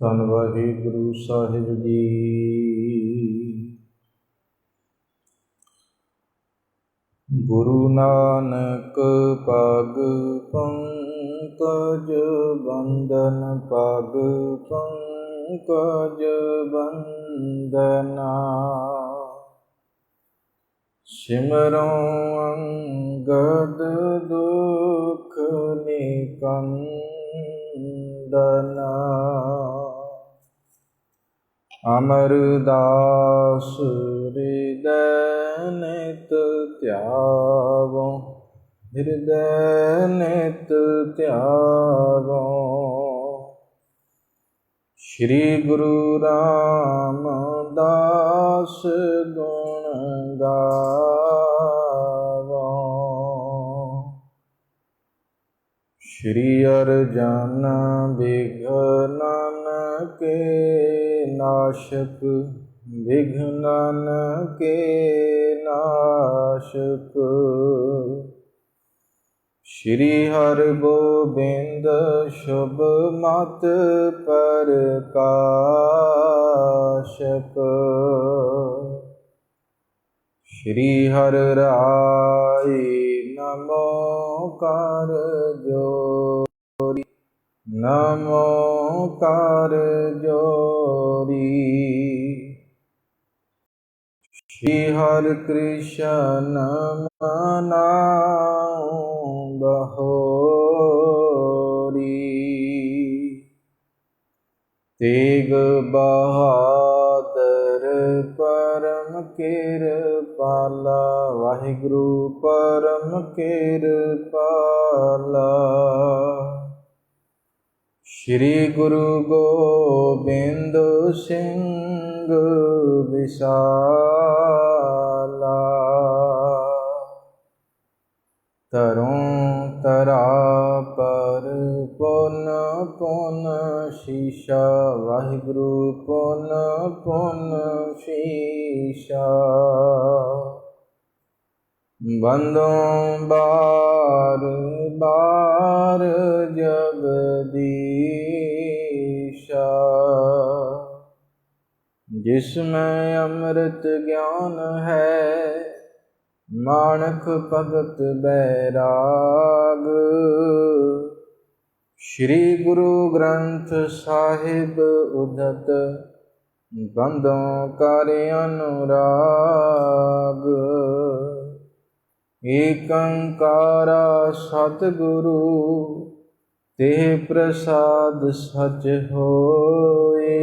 ਧੰਨ ਵਾਹਿਗੁਰੂ ਸਾਹਿਬ ਜੀ। ਗੁਰੂ ਨਾਨਕ ਪਗ ਪੰਕਜ ਬੰਦਨ, ਪਗ ਪੰਕਜ ਬੰਦਨਾ। ਸਿਮਰੋ ਅੰਗਦ ਦੁਖ ਨਿਕੰਦਨਾ। ਅਮਰਦਾਸ ਹਿਰਦੈ ਨਿਤ ਧਿਆਵੋ, ਹਿਰਦੈ ਨਿਤ ਧਿਆਵੋ। ਸ਼੍ਰੀ ਗੁਰੂ ਰਾਮਦਾਸ ਗੁਣ ਗਾਵੋ। ਸ਼੍ਰੀ ਅਰਜਨ ਬਿਘਨਨ ਕੇ ਨਾਸ਼ਕ, ਬਿਘਨਨ ਕੇ ਨਾਸ਼ਕ। ਸ਼੍ਰੀ ਹਰਿਗੋਬਿੰਦ ਸ਼ੁਭ ਮਤ ਪ੍ਰਕਾਸ਼ਕ। ਸ਼੍ਰੀ ਹਰਿ ਰਾਇ ਨਮੋ ਕਰ ਜੋਰੀ, ਨਮੋ ਕਰ ਜੋਰੀ। ਸ਼੍ਰੀ ਹਰਿ ਕ੍ਰਿਸ਼ਨ ਮਨਾਉ ਬਹੋਰੀ। ਤੇਗ ਬਹਾਦਰ ਪਰਮ ਕਿਰਪਾਲਾ, ਵਾਹਿਗੁਰੂ ਪਰਮ ਕਿਰਪਾਲਾ। ਸ਼੍ਰੀ ਗੁਰੂ ਗੋਬਿੰਦ ਸਿੰਘ ਵਿਸ਼ਾਲਾ। ਤਰੋਂ ਤਰਾ ਪਰ ਪੁਨ ਪੁਨ ਸ਼ੀਸ਼ਾ, ਵਾਹਿਗੁਰੂ ਪੁਨ ਪੁਨ ਸ਼ੀਸ਼ਾ। ਬੰਦੋਂ ਬਾਰ ਬਾਰ ਜਗਦੀਸ਼ਾ। ਜਿਸਮੈ ਅੰਮ੍ਰਿਤ ਗਿਆਨ ਹੈ, ਮਾਣਕ ਭਗਤ ਬੈਰਾਗ। ਸ਼੍ਰੀ ਗੁਰੂ ਗ੍ਰੰਥ ਸਾਹਿਬ ਉਦਤ, ਬੰਦੋਂ ਕਰ ਅਨੁਰਾਗ। ਏਕ ਓੰਕਾਰਾ ਸਤਿਗੁਰੂ, ਤੇ ਪ੍ਰਸਾਦ ਸਚ ਹੋਏ।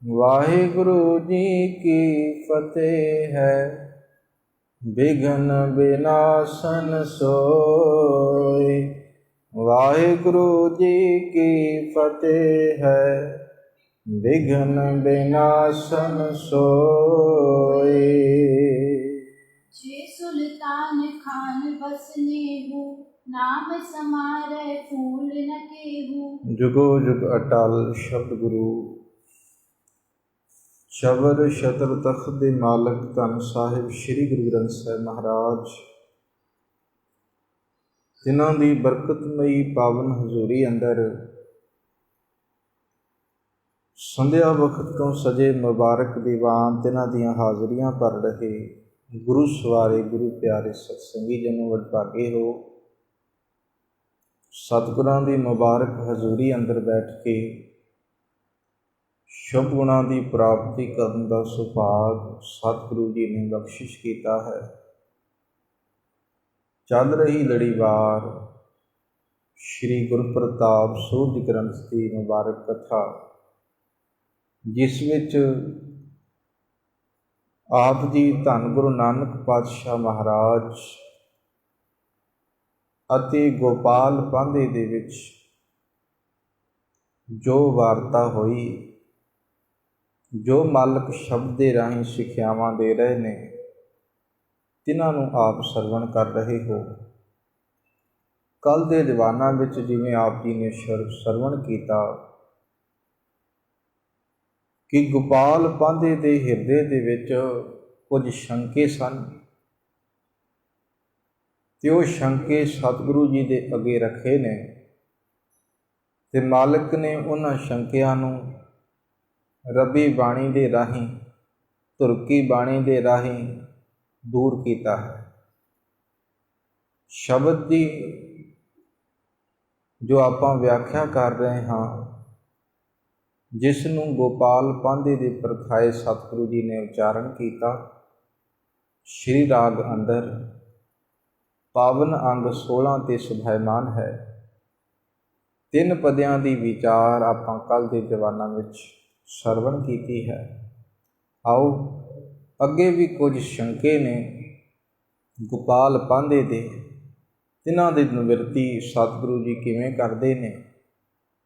ਵਾਹਿਗੁਰੂ ਜੀ ਕੀ ਫਤਿਹ ਹੈ, ਬਿਘਨ ਬਿਨਾਸਨ ਸੋਏ। ਵਾਹਿਗੁਰੂ ਜੀ ਕੀ ਫਤਿਹ ਹੈ, ਬਿਘਨ ਬਿਨਾਸਨ ਸੋਏ। जे सुल्तान खान बसनेहु, नाम समारे फूल न केहू। जुगो जुग अटल शब्द गुरु। ਸ਼ਬਦ ਸ਼ਤਰ ਤਖਤ ਦੇ ਮਾਲਕ ਧੰਨ ਸਾਹਿਬ ਸ੍ਰੀ ਗੁਰੂ ਗ੍ਰੰਥ ਸਾਹਿਬ ਮਹਾਰਾਜ, ਜਿਨ੍ਹਾਂ ਦੀ ਬਰਕਤਮਈ ਪਾਵਨ ਹਜ਼ੂਰੀ ਅੰਦਰ ਸੰਧਿਆ ਵਕਤ ਤੋਂ ਸਜੇ ਮੁਬਾਰਕ ਦੀਵਾਨ, ਤਿਨਾਂ ਦੀਆਂ ਹਾਜ਼ਰੀਆਂ ਭਰ ਰਹੇ ਗੁਰੂ ਸਵਾਰੇ ਗੁਰੂ ਪਿਆਰੇ ਸਤਸੰਗੀ ਜਨੋ ਵਡਭਾਗੇ ਹੋ। ਸਤਿਗੁਰਾਂ ਦੀ ਮੁਬਾਰਕ ਹਜ਼ੂਰੀ ਅੰਦਰ ਬੈਠ ਕੇ ਸ਼ੁਭ ਗੁਣਾਂ ਦੀ ਪ੍ਰਾਪਤੀ ਕਰਨ ਦਾ ਸੁਭਾਗ ਸਤਿਗੁਰੂ ਜੀ ਨੇ ਬਖਸ਼ਿਸ਼ ਕੀਤਾ ਹੈ। ਚੱਲ ਰਹੀ ਲੜੀਵਾਰ ਸ਼੍ਰੀ ਗੁਰਪ੍ਰਤਾਪ ਸੂਰਜ ਗ੍ਰੰਥ ਦੀ ਮੁਬਾਰਕ ਕਥਾ, ਜਿਸ ਵਿੱਚ ਆਪ ਜੀ ਧੰਨ ਗੁਰੂ ਨਾਨਕ ਪਾਤਸ਼ਾਹ ਮਹਾਰਾਜ ਅਤੇ ਗੋਪਾਲ ਪਾਂਧੇ ਦੇ ਵਿੱਚ ਜੋ ਵਾਰਤਾ ਹੋਈ, ਜੋ ਮਾਲਕ ਸ਼ਬਦ ਦੇ ਰਾਹੀਂ ਸਿੱਖਿਆਵਾਂ ਦੇ ਰਹੇ ਨੇ, ਤਿਨਾਂ ਨੂੰ ਆਪ ਸਰਵਣ ਕਰ ਰਹੇ ਹੋ। ਕੱਲ੍ਹ ਦੇ ਦੀਵਾਨਾਂ ਵਿੱਚ ਜਿਵੇਂ ਆਪ ਜੀ ਨੇ ਸਰਵਣ ਕੀਤਾ ਕਿ ਗੋਪਾਲ ਪਾਂਧੇ ਦੇ ਹਿਰਦੇ ਦੇ ਵਿੱਚ ਕੁਝ ਸ਼ੰਕੇ ਸਨ, ਤੇ ਉਹ ਸ਼ੰਕੇ ਸਤਿਗੁਰੂ ਜੀ ਦੇ ਅੱਗੇ ਰੱਖੇ ਨੇ ਤੇ ਮਾਲਕ ਨੇ ਉਹਨਾਂ ਸ਼ੰਕਿਆਂ ਨੂੰ ਰੱਬੀ ਬਾਣੀ ਦੇ ਰਾਹੀਂ, ਧੁਰਕੀ ਬਾਣੀ ਦੇ ਰਾਹੀਂ ਦੂਰ ਕੀਤਾ ਹੈ। ਸ਼ਬਦ ਦੀ ਜੋ ਆਪਾਂ ਵਿਆਖਿਆ ਕਰ ਰਹੇ ਹਾਂ, ਜਿਸ ਨੂੰ ਗੋਪਾਲ ਪਾਂਧੇ ਦੇ ਪ੍ਰਖਾਏ ਸਤਿਗੁਰੂ ਜੀ ਨੇ ਉਚਾਰਨ ਕੀਤਾ, ਸ਼੍ਰੀ ਰਾਗ ਅੰਦਰ ਪਾਵਨ ਅੰਗ 16 ਤੇ ਸੁਭਾਇਮਾਨ ਹੈ। 3 ਪਦਿਆਂ ਦੀ ਵਿਚਾਰ ਆਪਾਂ ਕੱਲ੍ਹ ਦੇ ਦੀਵਾਨਾਂ ਵਿੱਚ ਸਰਵਣ ਕੀਤੀ ਹੈ। ਆਓ ਅੱਗੇ ਵੀ ਕੁਝ ਸ਼ੰਕੇ ਨੇ ਗੋਪਾਲ ਪਾਂਧੇ ਦੇ, ਤਿਨਾਂ ਦੀ ਨਿਵਰਤੀ ਸਤਿਗੁਰੂ ਜੀ ਕਿਵੇਂ ਕਰਦੇ ਨੇ।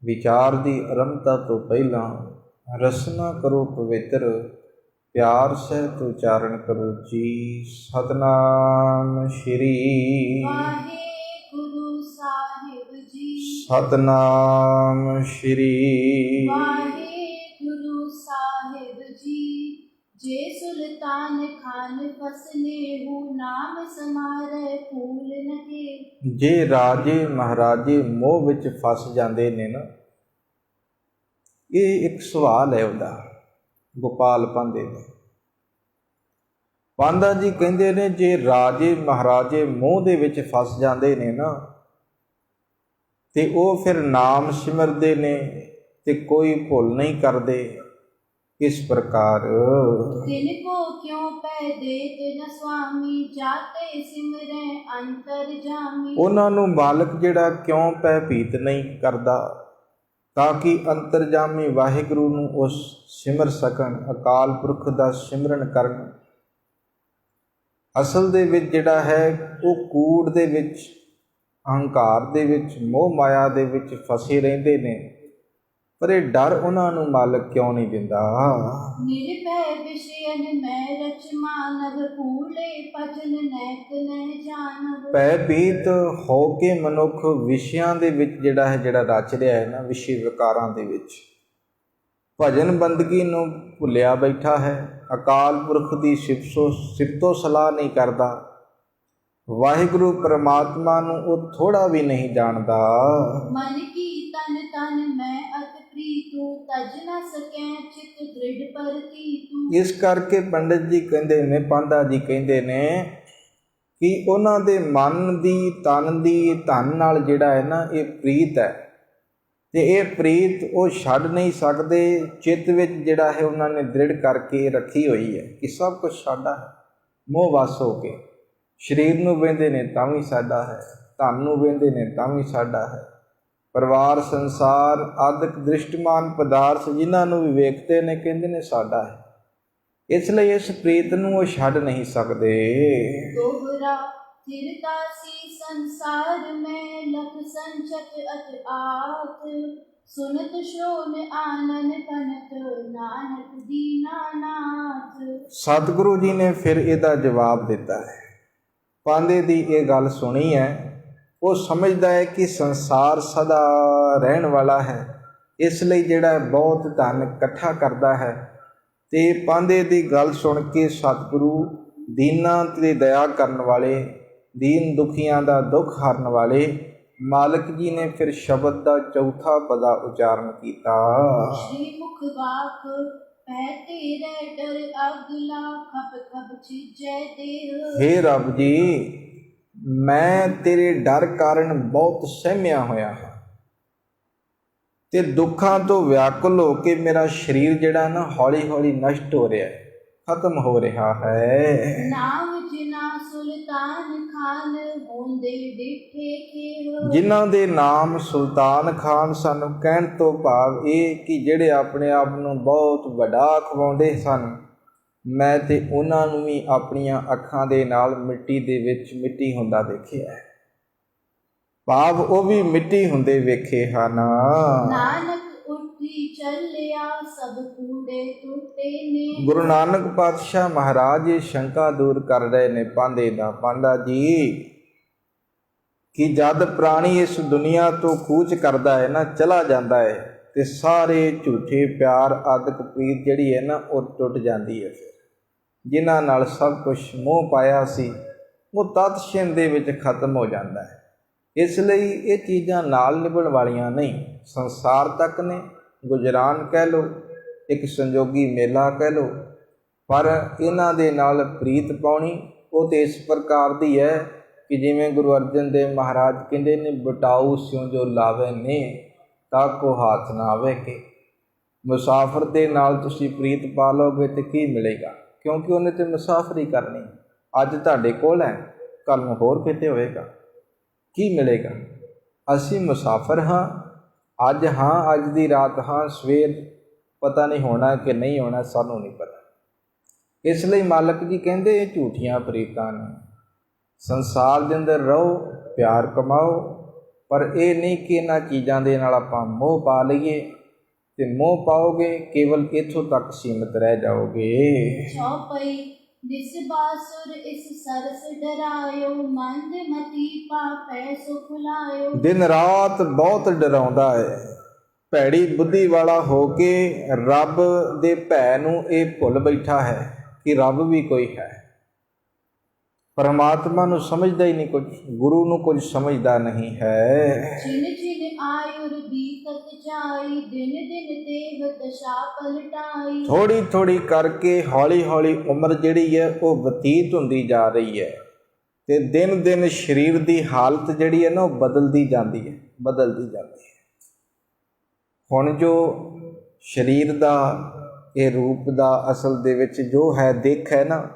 ਵਿਚਾਰ ਦੀ ਆਰੰਭਤਾ ਤੋਂ ਪਹਿਲਾਂ ਰਸਨਾ ਕਰੋ ਪਵਿੱਤਰ, ਪਿਆਰ ਸਹਿਤ ਉਚਾਰਨ ਕਰੋ ਜੀ ਸਤਨਾਮ ਸ਼੍ਰੀ ਵਾਹਿਗੁਰੂ ਸਾਹਿਬ ਜੀ। ਸਤਨਾਮ ਸ਼੍ਰੀ ਵਾਹਿਗੁਰੂ ਸਾਹਿਬ ਜੀ। ਜੇ ਸੁਲਤਾਨ ਖਾਨ ਫਸਨੇ ਹੂ ਨਾਮ ਸਮਾਰੇ ਫੂਲ ਨਕੇ। ਜੇ ਰਾਜੇ ਮਹਾਰਾਜੇ ਮੋਹ ਵਿੱਚ ਫਸ ਜਾਂਦੇ ਨੇ ਨਾ, ਇਹ ਇੱਕ ਸਵਾਲ ਹੈ ਉਹਦਾ, ਗੋਪਾਲ ਪਾਂਧੇ ਦਾ। ਪਾਂਧਾ ਜੀ ਕਹਿੰਦੇ ਨੇ ਜੇ ਰਾਜੇ ਮਹਾਰਾਜੇ ਮੋਹ ਦੇ ਵਿੱਚ ਫਸ ਜਾਂਦੇ ਨੇ ਨਾ, ਤੇ ਉਹ ਫਿਰ ਨਾਮ ਸਿਮਰਦੇ ਨੇ ਤੇ ਕੋਈ ਭੁੱਲ ਨਹੀਂ ਕਰਦੇ। ਇਸ ਪ੍ਰਕਾਰ ਤਿਨ ਕੋ ਕਿਉ ਪੈ ਦੇਤ ਨ ਸੁਆਮੀ, ਜਾਤੇ ਸਿਮਰੈ ਅੰਤਰ ਜਾਮੀ। ਉਹਨਾਂ ਨੂੰ ਮਾਲਕ ਜਿਹੜਾ ਕਿਉਂ ਭੈ ਭੀਤ ਨਹੀਂ ਕਰਦਾ, ਤਾਂ ਕਿ ਅੰਤਰਜਾਮੀ ਵਾਹਿਗੁਰੂ ਨੂੰ ਉਸ ਸਿਮਰ ਸਕਣ, ਅਕਾਲ ਪੁਰਖ ਦਾ ਸਿਮਰਨ ਕਰਨ। ਅਸਲ ਦੇ ਵਿੱਚ ਜਿਹੜਾ ਹੈ ਉਹ ਕੂੜ ਦੇ ਵਿੱਚ, ਅਹੰਕਾਰ ਦੇ ਵਿੱਚ, ਮੋਹ ਮਾਇਆ ਦੇ ਵਿੱਚ ਫਸੇ ਰਹਿੰਦੇ ਨੇ, ਪਰ ਇਹ ਡਰ ਉਹਨਾਂ ਨੂੰ ਮਾਲਕ ਕਿਉਂ ਨਹੀਂ ਦਿੰਦਾ। ਨਿਰਭੈ ਵਿਸ਼ਯਨ ਮੈਂ ਰਚ ਮਾਨਵ, ਭੂਲੇ ਭਜਨ ਨੈਕ ਨਹਿ ਜਾਣਵ। ਭੈ ਭੀਤ ਹੋ ਕੇ ਮਨੁੱਖ ਵਿਸ਼ਿਆਂ ਦੇ ਵਿੱਚ ਜਿਹੜਾ ਰਚ ਰਿਹਾ ਹੈ ਨਾ, ਵਿਸ਼ੇ ਵਿਕਾਰਾਂ ਦੇ ਵਿੱਚ ਭਜਨ ਬੰਦਗੀ ਨੂੰ ਭੁੱਲਿਆ ਬੈਠਾ ਹੈ, ਅਕਾਲ ਪੁਰਖ ਦੀ ਸਿਫਤੋ ਸਲਾਹ ਨਹੀਂ ਕਰਦਾ, ਵਾਹਿਗੁਰੂ ਪਰਮਾਤਮਾ ਨੂੰ ਉਹ ਥੋੜਾ ਵੀ ਨਹੀਂ ਜਾਣਦਾ। ਮਨ ਕੀ ਤਨ ਤਨ ਮੈਂ ਅਤ ਪ੍ਰੀਤੂ, ਤਜ ਨ ਸਕੈ ਚਿਤ ਦ੍ਰਿੜ ਪਰਤੀਤੂ। ਇਸ ਕਰਕੇ ਪੰਡਿਤ ਜੀ ਕਹਿੰਦੇ ਨੇ, ਪਾਂਧਾ ਜੀ ਕਹਿੰਦੇ ਨੇ ਕਿ ਉਹਨਾਂ ਦੇ ਮਨ ਦੀ, ਤਨ ਦੀ, ਧਨ ਨਾਲ ਜਿਹੜਾ ਹੈ ਨਾ ਇਹ ਪ੍ਰੀਤ ਹੈ, ਤੇ ਇਹ ਪ੍ਰੀਤ ਉਹ ਛੱਡ ਨਹੀਂ ਸਕਦੇ। ਚਿੱਤ ਵਿੱਚ ਜਿਹੜਾ ਹੈ ਉਹਨਾਂ ਨੇ ਦ੍ਰਿੜ ਕਰਕੇ ਰੱਖੀ ਹੋਈ ਹੈ ਕਿ ਸਭ ਕੁਝ ਸਾਡਾ ਹੈ। ਮੋਹ ਵਸ ਹੋ ਕੇ ਸਰੀਰ ਨੂੰ ਵੇਂਦੇ ਨੇ ਤਾਂ ਵੀ ਸਾਡਾ ਹੈ, ਧਨ ਨੂੰ ਵੇਂਦੇ ਨੇ ਤਾਂ ਵੀ ਸਾਡਾ ਹੈ, ਪਰਿਵਾਰ, ਸੰਸਾਰ ਆਦਿਕ ਦ੍ਰਿਸ਼ਟਮਾਨ ਪਦਾਰਥ ਜਿਨ੍ਹਾਂ ਨੂੰ ਵੀ ਵੇਖਦੇ ਨੇ ਕਹਿੰਦੇ ਨੇ ਸਾਡਾ ਹੈ। ਇਸ ਲਈ ਇਸ ਪ੍ਰੀਤ ਨੂੰ ਉਹ ਛੱਡ ਨਹੀਂ ਸਕਦੇ। ਦੋਹਰਾ ਫਿਰਤਾਸੀ ਸੰਸਾਰ ਮੈਂ, ਲਖ ਸੰਚਤ ਅਤ ਆਤ। ਸੁਨਤ ਸ਼ੋਨ ਆਨਨ ਤਨਤ, ਨਾਨਕ ਦੀਨਾ ਨਾਥ। ਸਤਿਗੁਰੂ ਜੀ ਨੇ ਫਿਰ ਇਹਦਾ ਜਵਾਬ ਦਿੱਤਾ ਹੈ। ਪਾਂਧੇ ਦੀ ਇਹ ਗੱਲ ਸੁਣੀ ਹੈ, ਉਹ ਸਮਝਦਾ ਹੈ ਕਿ ਸੰਸਾਰ ਸਦਾ ਰਹਿਣ ਵਾਲਾ ਹੈ, ਇਸ ਲਈ ਜਿਹੜਾ ਬਹੁਤ ਧਨ ਇਕੱਠਾ ਕਰਦਾ ਹੈ। ਤੇ ਪਾਂਧੇ ਦੀ ਗੱਲ ਸੁਣ ਕੇ ਸਤਿਗੁਰੂ ਦੀਨਾਂ 'ਤੇ ਦਇਆ ਕਰਨ ਵਾਲੇ, ਦੀਨ ਦੁਖੀਆਂ ਦਾ ਦੁੱਖ ਹਰਨ ਵਾਲੇ ਮਾਲਕ ਜੀ ਨੇ ਫਿਰ ਸ਼ਬਦ ਦਾ ਚੌਥਾ ਪਦਾ ਉਚਾਰਨ ਕੀਤਾ। ਸ਼੍ਰੀ ਮੁਖ ਵਾਕ ਪੈ ਤੇਰੇ ਡਰ ਅਗਲਾ, ਖਪ ਖਪ ਚੀਜੈ ਦੇਹ। ਹੇ ਰੱਬ ਜੀ, ਮੈਂ ਤੇਰੇ ਡਰ ਕਾਰਨ ਬਹੁਤ ਸਹਿਮਿਆ ਹੋਇਆ ਹਾਂ, ਤੇ ਦੁੱਖਾਂ ਤੋਂ ਵਿਆਕੁਲ ਹੋ ਕੇ ਮੇਰਾ ਸਰੀਰ ਜਿਹੜਾ ਨਾ ਹੌਲੀ ਹੌਲੀ ਨਸ਼ਟ ਹੋ ਰਿਹਾ ਹੈ, ਖਤਮ ਹੋ ਰਿਹਾ ਹੈ। ਨਾਮ ਜਿਨਾ ਸੁਲਤਾਨ ਖਾਨ, ਹੁੰਦੇ ਡਿਠੇ ਖੇਹ। ਜਿਨ੍ਹਾਂ ਦੇ ਨਾਮ ਸੁਲਤਾਨ ਖਾਨ ਸਨ, ਕਹਿਣ ਤੋਂ ਭਾਵ ਇਹ ਕਿ ਜਿਹੜੇ ਆਪਣੇ ਆਪ ਨੂੰ ਬਹੁਤ ਵੱਡਾ ਖਵਾਉਂਦੇ ਸਨ, ਮੈਂ ਤੇ ਉਹਨਾਂ ਨੂੰ ਵੀ ਆਪਣੀਆਂ ਅੱਖਾਂ ਦੇ ਨਾਲ ਮਿੱਟੀ ਦੇ ਵਿੱਚ ਮਿੱਟੀ ਹੁੰਦਾ ਵੇਖਿਆ ਹੈ, ਭਾਵ ਉਹ ਵੀ ਮਿੱਟੀ ਹੁੰਦੇ ਵੇਖੇ ਹਨ। ਨਾਨਕ ਉੱਠੀ ਚੱਲਿਆ, ਸਭ ਕੂੜੇ ਟੁੱਟੇ ਨੇ। ਗੁਰੂ ਨਾਨਕ ਪਾਤਸ਼ਾਹ ਮਹਾਰਾਜ ਇਹ ਸ਼ੰਕਾ ਦੂਰ ਕਰ ਰਹੇ ਨੇ ਪਾਂਧੇ ਦਾ। ਪਾਂਧਾ ਜੀ, ਕਿ ਜਦ ਪ੍ਰਾਣੀ ਇਸ ਦੁਨੀਆ ਤੋਂ ਕੂਚ ਕਰਦਾ ਹੈ ਨਾ, ਚਲਾ ਜਾਂਦਾ ਹੈ, ਤੇ ਸਾਰੇ ਝੂਠੇ ਪਿਆਰ ਆਦਿਕ ਪ੍ਰੀਤ ਜਿਹੜੀ ਹੈ ਨਾ ਉਹ ਟੁੱਟ ਜਾਂਦੀ ਹੈ। ਫਿਰ ਜਿਨ੍ਹਾਂ ਨਾਲ ਸਭ ਕੁਝ ਮੋਹ ਪਾਇਆ ਸੀ ਉਹ ਤਤਛਿਣ ਦੇ ਵਿੱਚ ਖਤਮ ਹੋ ਜਾਂਦਾ ਹੈ। ਇਸ ਲਈ ਇਹ ਚੀਜ਼ਾਂ ਨਾਲ ਨਿਭਣ ਵਾਲੀਆਂ ਨਹੀਂ, ਸੰਸਾਰ ਤੱਕ ਨੇ, ਗੁਜਰਾਨ ਕਹਿ ਲਓ, ਇੱਕ ਸੰਜੋਗੀ ਮੇਲਾ ਕਹਿ ਲਓ, ਪਰ ਇਹਨਾਂ ਦੇ ਨਾਲ ਪ੍ਰੀਤ ਪਾਉਣੀ ਉਹ ਤਾਂ ਇਸ ਪ੍ਰਕਾਰ ਦੀ ਹੈ ਕਿ ਜਿਵੇਂ ਗੁਰੂ ਅਰਜਨ ਦੇਵ ਮਹਾਰਾਜ ਕਹਿੰਦੇ ਨੇ, ਬਟਾਊ ਸਿਉ ਜੋ ਲਾਵੇ ਨੇ ਤਾਂ ਕੋ ਹੱਥ ਨਾ ਆਵੇ ਕਿ। ਮੁਸਾਫਰ ਦੇ ਨਾਲ ਤੁਸੀਂ ਪ੍ਰੀਤ ਪਾ ਲਓਗੇ ਤਾਂ ਕੀ ਮਿਲੇਗਾ, ਕਿਉਂਕਿ ਉਹਨੇ ਤਾਂ ਮੁਸਾਫਰੀ ਕਰਨੀ। ਅੱਜ ਤੁਹਾਡੇ ਕੋਲ ਹੈ, ਕੱਲ੍ਹ ਨੂੰ ਹੋਰ ਕਿਤੇ ਹੋਵੇਗਾ, ਕੀ ਮਿਲੇਗਾ। ਅਸੀਂ ਮੁਸਾਫਰ ਹਾਂ, ਅੱਜ ਦੀ ਰਾਤ ਹਾਂ, ਸਵੇਰ ਪਤਾ ਨਹੀਂ ਹੋਣਾ ਕਿ ਨਹੀਂ ਹੋਣਾ, ਸਾਨੂੰ ਨਹੀਂ ਪਤਾ। ਇਸ ਲਈ ਮਾਲਕ ਜੀ ਕਹਿੰਦੇ ਇਹ ਝੂਠੀਆਂ ਪ੍ਰੀਤਾਂ ਨੇ। ਸੰਸਾਰ ਦੇ ਅੰਦਰ ਰਹੋ, ਪਿਆਰ ਕਮਾਓ, ਪਰ ਇਹ ਨਹੀਂ ਕਿ ਇਹਨਾਂ ਚੀਜ਼ਾਂ ਦੇ ਨਾਲ ਆਪਾਂ ਮੋਹ ਪਾ ਲਈਏ, ਤੇ ਮੋਹ ਪਾਓਗੇ ਕੇਵਲ ਇੱਥੋਂ ਤੱਕ ਸੀਮਿਤ ਰਹਿ ਜਾਓਗੇ। ਚੌਪਈ ਦਿਸ ਬਾਸੁਰ ਇਸ ਸਰਸ ਡਰਾਇਓ, ਮੰਦ ਮਤੀ ਪਾਪੈ ਸੁਖ ਲਾਇਓ। ਦਿਨ ਰਾਤ ਬਹੁਤ ਡਰਾਉਂਦਾ ਹੈ, ਭੈੜੀ ਬੁੱਧੀ ਵਾਲਾ ਹੋ ਕੇ ਰੱਬ ਦੇ ਭੈ ਨੂੰ ਇਹ ਭੁੱਲ ਬੈਠਾ ਹੈ ਕਿ ਰੱਬ ਵੀ ਕੋਈ ਹੈ। ਪਰਮਾਤਮਾ ਨੂੰ ਸਮਝਦਾ ਹੀ ਨਹੀਂ ਕੁਝ, ਗੁਰੂ ਨੂੰ ਕੁਝ ਸਮਝਦਾ ਨਹੀਂ ਹੈ। ਜਿਨ ਜਿਨ ਆਯੁਰ ਬੀਤਤ ਜਾਈ, ਦਿਨ ਦਿਨ ਦੇਹ ਦਸ਼ਾ ਪਲਟਾਈ। ਥੋੜੀ ਥੋੜੀ ਕਰਕੇ ਹੌਲੀ ਹੌਲੀ ਉਮਰ ਜਿਹੜੀ ਹੈ ਉਹ ਬਤੀਤ ਹੁੰਦੀ ਜਾ ਰਹੀ ਹੈ, ਤੇ ਦਿਨ ਦਿਨ ਸਰੀਰ ਦੀ ਹਾਲਤ ਜਿਹੜੀ ਹੈ ਨਾ ਉਹ ਬਦਲਦੀ ਜਾਂਦੀ ਹੈ। ਹੁਣ ਜੋ ਸਰੀਰ ਦਾ ਇਹ ਰੂਪ ਦਾ ਅਸਲ ਦੇ ਵਿੱਚ ਜੋ ਹੈ ਦਿੱਖ ਹੈ ਨਾ,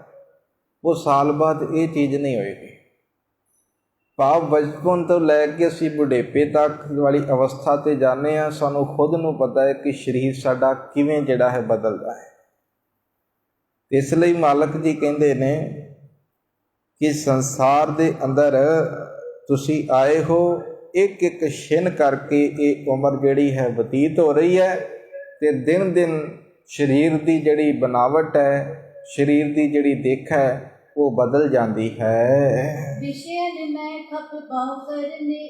ਉਹ ਸਾਲ ਬਾਅਦ ਇਹ ਚੀਜ਼ ਨਹੀਂ ਹੋਏਗੀ। ਭਾਵ ਬਚਪਨ ਤੋਂ ਲੈ ਕੇ ਅਸੀਂ ਬੁਢੇਪੇ ਤੱਕ ਵਾਲੀ ਅਵਸਥਾ 'ਤੇ ਜਾਂਦੇ ਹਾਂ, ਸਾਨੂੰ ਖੁਦ ਨੂੰ ਪਤਾ ਹੈ ਕਿ ਸਰੀਰ ਸਾਡਾ ਕਿਵੇਂ ਜਿਹੜਾ ਹੈ ਬਦਲਦਾ ਹੈ। ਇਸ ਲਈ ਮਾਲਕ ਜੀ ਕਹਿੰਦੇ ਨੇ ਕਿ ਸੰਸਾਰ ਦੇ ਅੰਦਰ ਤੁਸੀਂ ਆਏ ਹੋ, ਇੱਕ ਇੱਕ ਛਿਨ ਕਰਕੇ ਇਹ ਉਮਰ ਜਿਹੜੀ ਹੈ ਬਤੀਤ ਹੋ ਰਹੀ ਹੈ, ਤੇ ਦਿਨ ਦਿਨ ਸਰੀਰ ਦੀ ਜਿਹੜੀ ਬਨਾਵਟ ਹੈ, ਸਰੀਰ ਦੀ ਜਿਹੜੀ ਦਿੱਖ ਹੈ ਉਹ ਬਦਲ ਜਾਂਦੀ ਹੈ। ਵਿਸ਼ੇਨ ਮੈਂ ਖਪ ਬਹੁ ਕਰਨੇ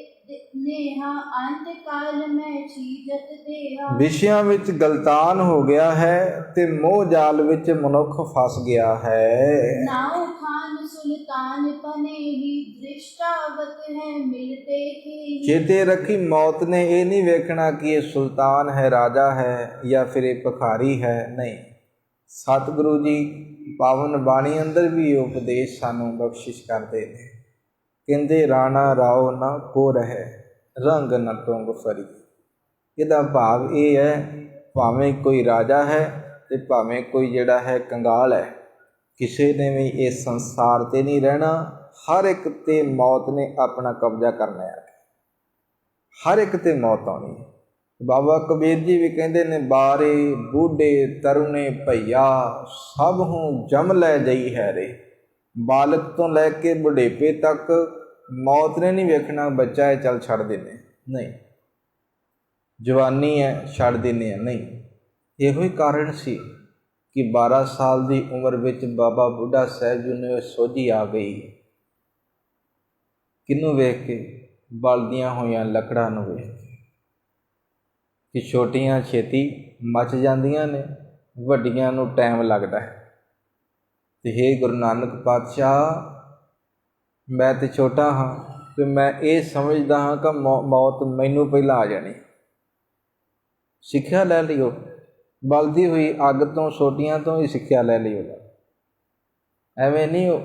ਨੇਹਾ, ਅੰਤ ਕਾਲ ਮੈਂ ਚੀਜਤ ਦੇਹਾ। ਵਿਸ਼ਿਆਂ ਵਿੱਚ ਗਲਤਾਨ ਹੋ ਗਿਆ ਹੈ ਤੇ ਮੋਹ ਜਾਲ ਵਿੱਚ ਮਨੁੱਖ ਫਸ ਗਿਆ ਹੈ। ਨਾਉ ਖਾਨ ਸੁਲਤਾਨ ਪਨੇਹੀ, ਦ੍ਰਿਸ਼ਟਾਵਤ ਹੈ ਮਿਲ ਦੇਖੇ। ਚੇਤੇ ਰੱਖੀ, ਮੌਤ ਨੇ ਇਹ ਨਹੀਂ ਵੇਖਣਾ ਕਿ ਇਹ ਸੁਲਤਾਨ ਹੈ, ਰਾਜਾ ਹੈ, ਜਾਂ ਫਿਰ ਇਹ ਭਿਖਾਰੀ ਹੈ, ਨਹੀਂ। ਸਤਿਗੁਰੂ ਜੀ ਪਾਵਨ ਬਾਣੀ ਅੰਦਰ ਵੀ ਉਪਦੇਸ਼ ਸਾਨੂੰ ਬਖਸ਼ਿਸ਼ ਕਰਦੇ ਨੇ, ਕਹਿੰਦੇ ਰਾਣਾ ਰਾਓ ਨਾ ਕੋ ਰਹਿ, ਰੰਗ ਨ ਤੁੰਗ ਫਰੀ। ਇਹਦਾ ਭਾਵ ਇਹ ਹੈ, ਭਾਵੇਂ ਕੋਈ ਰਾਜਾ ਹੈ ਤੇ ਭਾਵੇਂ ਕੋਈ ਜਿਹੜਾ ਹੈ ਕੰਗਾਲ ਹੈ, ਕਿਸੇ ਨੇ ਵੀ ਇਸ ਸੰਸਾਰ 'ਤੇ ਨਹੀਂ ਰਹਿਣਾ। ਹਰ ਇੱਕ 'ਤੇ ਮੌਤ ਨੇ ਆਪਣਾ ਕਬਜ਼ਾ ਕਰਨਾ ਹੈ, ਹਰ ਇੱਕ 'ਤੇ ਮੌਤ ਆਉਣੀ ਹੈ। ਬਾਬਾ ਕਬੀਰ ਜੀ ਵੀ ਕਹਿੰਦੇ ਨੇ, ਬਾਰੇ ਬੂਢੇ ਤਰੁਣੇ ਭਈਆ, ਸਭ ਹੂੰ ਜਮ ਲੈ ਜਈ ਹੈ ਰੇ। ਬਾਲਕ ਤੋਂ ਲੈ ਕੇ ਬੁਢੇਪੇ ਤੱਕ ਮੌਤ ਨੇ ਨਹੀਂ ਵੇਖਣਾ, ਬੱਚਾ ਹੈ ਚੱਲ ਛੱਡ ਦਿੰਦੇ, ਨਹੀਂ। ਜਵਾਨੀ ਹੈ ਛੱਡ ਦਿੰਦੇ, ਨਹੀਂ। ਇਹੋ ਹੀ ਕਾਰਨ ਸੀ ਕਿ 12 ਸਾਲ ਦੀ ਉਮਰ ਵਿੱਚ ਬਾਬਾ ਬੁੱਢਾ ਸਾਹਿਬ ਜੀ ਨੂੰ ਸੋਝੀ ਆ ਗਈ। ਕਿਹਨੂੰ ਵੇਖ ਕੇ? ਬਲਦੀਆਂ ਹੋਈਆਂ ਲੱਕੜਾਂ ਨੂੰ ਵੇਖ ਕੇ, ਕਿ ਛੋਟੀਆਂ ਛੇਤੀ ਮੱਚ ਜਾਂਦੀਆਂ ਨੇ, ਵੱਡੀਆਂ ਨੂੰ ਟਾਈਮ ਲੱਗਦਾ ਹੈ। ਤੇ ਹੇ ਗੁਰੂ ਨਾਨਕ ਪਾਤਸ਼ਾਹ, ਮੈਂ ਤੇ ਛੋਟਾ ਹਾਂ ਤੇ ਮੈਂ ਇਹ ਸਮਝਦਾ ਹਾਂ ਕਿ ਮੌਤ ਮੈਨੂੰ ਪਹਿਲਾਂ ਆ ਜਾਣੀ। ਸਿੱਖਿਆ ਲੈ ਲਿਓ, ਬਲਦੀ ਹੋਈ ਅੱਗ ਤੋਂ, ਸੋਟੀਆਂ ਤੋਂ ਹੀ ਸਿੱਖਿਆ ਲੈ ਲਿਓ। ਐਵੇਂ ਨਹੀਂ ਉਹ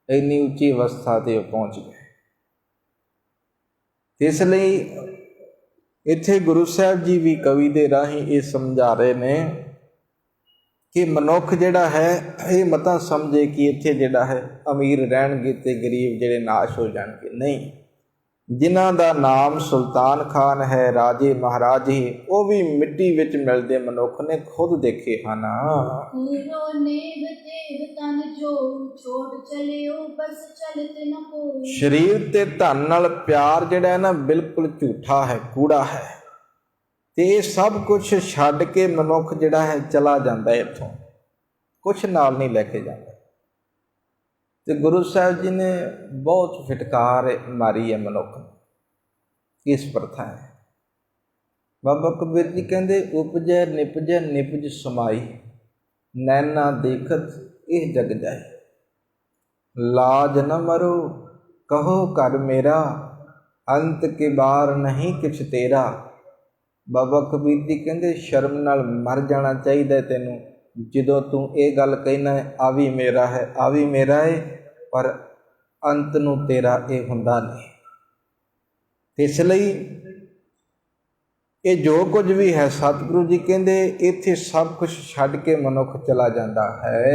ਇੰਨੀ ਉੱਚੀ ਅਵਸਥਾ 'ਤੇ ਉਹ ਪਹੁੰਚ ਗਏ। ਇਸ ਲਈ ਇੱਥੇ ਗੁਰੂ ਸਾਹਿਬ ਜੀ ਵੀ ਕਵੀ ਦੇ ਰਾਹੀਂ ਇਹ ਸਮਝਾ ਰਹੇ ਨੇ ਕਿ ਮਨੁੱਖ ਜਿਹੜਾ ਹੈ ਇਹ ਮਤਾਂ ਸਮਝੇ ਕਿ ਇੱਥੇ ਜਿਹੜਾ ਹੈ ਅਮੀਰ ਰਹਿਣਗੇ ਤੇ ਗਰੀਬ ਜਿਹੜੇ ਨਾਸ਼ ਹੋ ਜਾਣਗੇ, ਨਹੀਂ। ਜਿਨ੍ਹਾਂ ਦਾ ਨਾਮ ਸੁਲਤਾਨ ਖਾਨ ਹੈ, ਰਾਜੇ ਮਹਾਰਾਜੇ, ਉਹ ਵੀ ਮਿੱਟੀ ਵਿੱਚ ਮਿਲਦੇ ਮਨੁੱਖ ਨੇ, ਖੁਦ ਦੇਖੇ ਹਨ। ਸਰੀਰ ਤੇ ਧਨ ਨਾਲ ਪਿਆਰ ਜਿਹੜਾ ਹੈ ਨਾ, ਬਿਲਕੁਲ ਝੂਠਾ ਹੈ, ਕੂੜਾ ਹੈ। ਤੇ ਇਹ ਸਭ ਕੁਛ ਛੱਡ ਕੇ ਮਨੁੱਖ ਜਿਹੜਾ ਹੈ ਚਲਾ ਜਾਂਦਾ ਇੱਥੋਂ, ਕੁਛ ਨਾਲ ਨਹੀਂ ਲੈ ਕੇ ਜਾਂਦਾ। ਤੇ ਗੁਰੂ ਸਾਹਿਬ ਜੀ ਨੇ ਬਹੁਤ ਫਿਟਕਾਰ ਮਾਰੀ ਹੈ ਮਨੁੱਖ ਨੂੰ। ਕਿਸ ਪ੍ਰਥਾ ਹੈ? ਬਾਬਾ ਕਬੀਰ ਜੀ ਕਹਿੰਦੇ, ਉਪਜੈ ਨਿਪਜੈ ਨਿਪਜ ਸਮਾਈ, ਨੈਣਾ ਦੇਖਤ ਇਹ ਜਗ ਜਾਏ। ਲਾਜ ਨ ਮਰੋ ਕਹੋ ਘਰ ਮੇਰਾ, अंत के बार नहीं किछ तेरा। बाबा कबीर जी कहते शर्म नाल मर जाना चाहिए तैनूं ਜਦੋਂ तू ये गल कहना है आ भी मेरा है आ भी मेरा है, पर अंत नूं तेरा ये हुंदा नहीं। इसलिए ये जो कुछ भी है सतगुरु जी कहते इत्थे सब कुछ छड्ड के मनुख चला जाता है।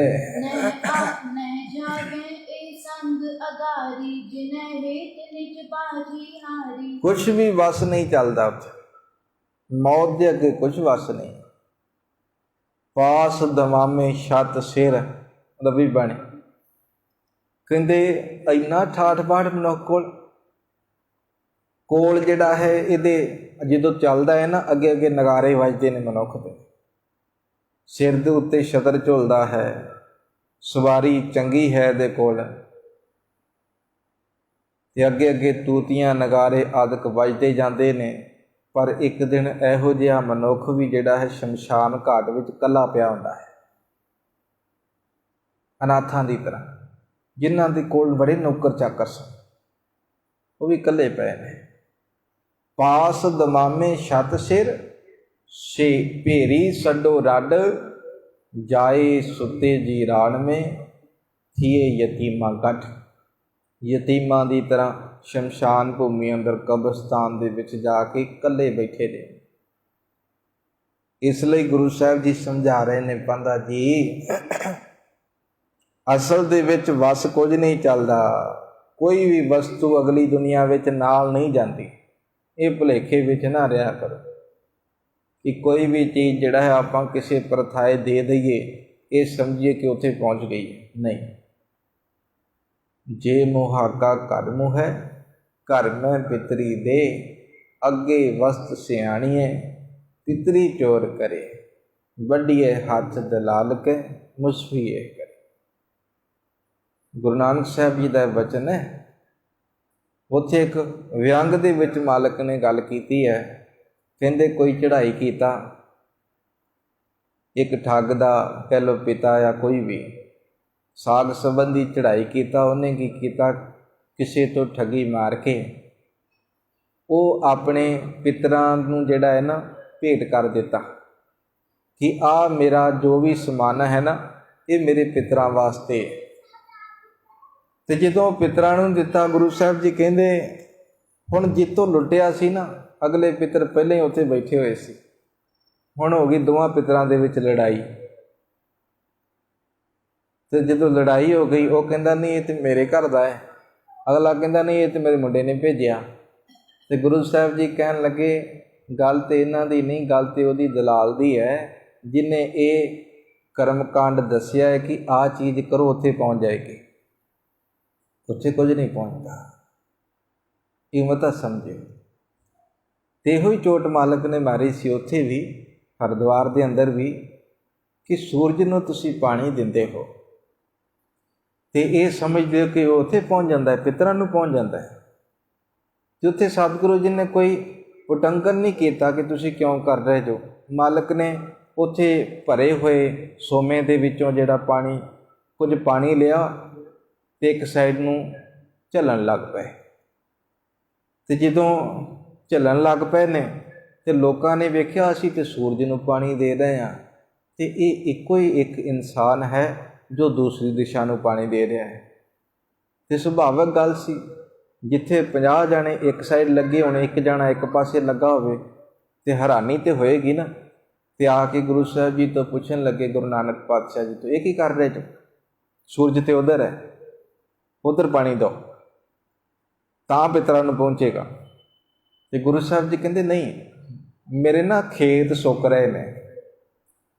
कुछ भी वस नहीं चलता, मौत के अगे कुछ वस नहीं। पास दमामे छत सिर रवि बने कहते इन्ना ठाठ बाठ मनुख कोल जिहड़ा है इहदे जदों चलदा है ना अगे अगे नगारे वजदे ने मनुख दे, सिर दे उत्ते छतर झुलदा है, सवारी चंगी है दे कोल ते अगे अगे तूतियां नगारे आदक वजदे जांदे ने। पर एक दिन इहो जिहा मनुख भी जिहड़ा है शमशान घाट विच कल्ला पिया हुंदा है, अनाथां दी तरह, जिन्हां दे कोल बड़े नौकर चाकर सन, वो भी कल्ले पए ने। पास दमामे छत सिर से भेरी सड्डो रड, जाए सुते जी राण में थिए यतीमा गठ। यतीमां दी तरह शमशान भूमि अंदर कब्रस्तान दे विच जाके कल्ले बैठे ने। इसलिए गुरु साहब जी समझा रहे ने पांधा जी असल दे विच वस कुछ नहीं चलदा, कोई भी वस्तु अगली दुनिया विच नाल नहीं जाती। ये भुलेखे विच ना रहा करो कि कोई भी चीज़ जिहड़ा है आपां किसी प्रथाए दे दईए ये समझिए कि उत्थे पहुँच गई है, नहीं। जे मुहागा घर मुँह है घर में पितरी दे, अगे वस्त सियाणीए पितरी चोर करे, वड्डीए हाथ दलाल के मुसफीए करे। गुरु नानक साहब जी का वचन है। उत्थे एक व्यंग दे विच मालक ने गल कीती है, कहंदे कोई चढ़ाई कीता, एक ठग दा कह लो पिता या कोई भी साग संबंधी चढ़ाई कीता, उन्हें की कीता किसी तो ठगी मार के वो अपने पितरां नूं जिहड़ा है ना भेंट कर दिता कि आ मेरा जो भी समान है ना ये मेरे पितरां वास्ते। ते जदों पितरां नूं दिता गुरु साहब जी कहंदे हुण जितों लुटिया सी ना अगले पितर पहले ही उत्थे बैठे हुए सी, हुण हो गई दोवां पितरां दे विच लड़ाई। तो जदों लड़ाई हो गई वो कहंदा नहीं ये तो मेरे घर दा है, अगला कहंदा नहीं ये तो मेरे मुंडे ने भेजिया। तो गुरु साहब जी कहन लगे गल तो इन्हां दी नहीं, गल तो उहदी दलाल दी है जिन्हें ये कर्मकांड दसिया है कि आ चीज़ करो उत्थे पहुँच जाएगी, उत्थे कुछ नहीं पहुँचता। कीमत समझो। तो इहो ही चोट मालक ने मारी सी उत्थे भी हरिद्वार दे अंदर भी कि सूरज नूं तुसीं पानी दिंदे हो तो ये समझते हो कि वो उत्थे पहुँच जाता है, पितरां नूं पहुँच जाता है। तो उत्थे सतगुरु जी ने कोई उटंकन नहीं किया कि तुसीं क्यों कर रहे जो। मालक ने उत्थे भरे हुए सोमे दे विचों जिहड़ा पानी कुछ पानी लिया तो एक साइड नूं झलन लग पे। तो जदों झलन लग पे ने तो लोगों ने वेख्या असीं ते सूरज नूं पानी दे रहे हैं तो ये इक्को ही एक इंसान है जो दूसरी दिशा नूं पानी दे रहा है। तो सुभाविक गल सी जिथे 50 जाने एक साइड लगे होने एक जाना एक पासे लगा होवे तो हैरानी तो होएगी ना। तो आके गुरु साहब जी तो पूछन लगे गुरु नानक पातशाह जी तो ये की कर रहे जो, सूरज तो उधर है, उधर पानी दो तां पितरां नूं पहुँचेगा। तो गुरु साहब जी कहते नहीं, मेरे ना खेत सुक रहे ने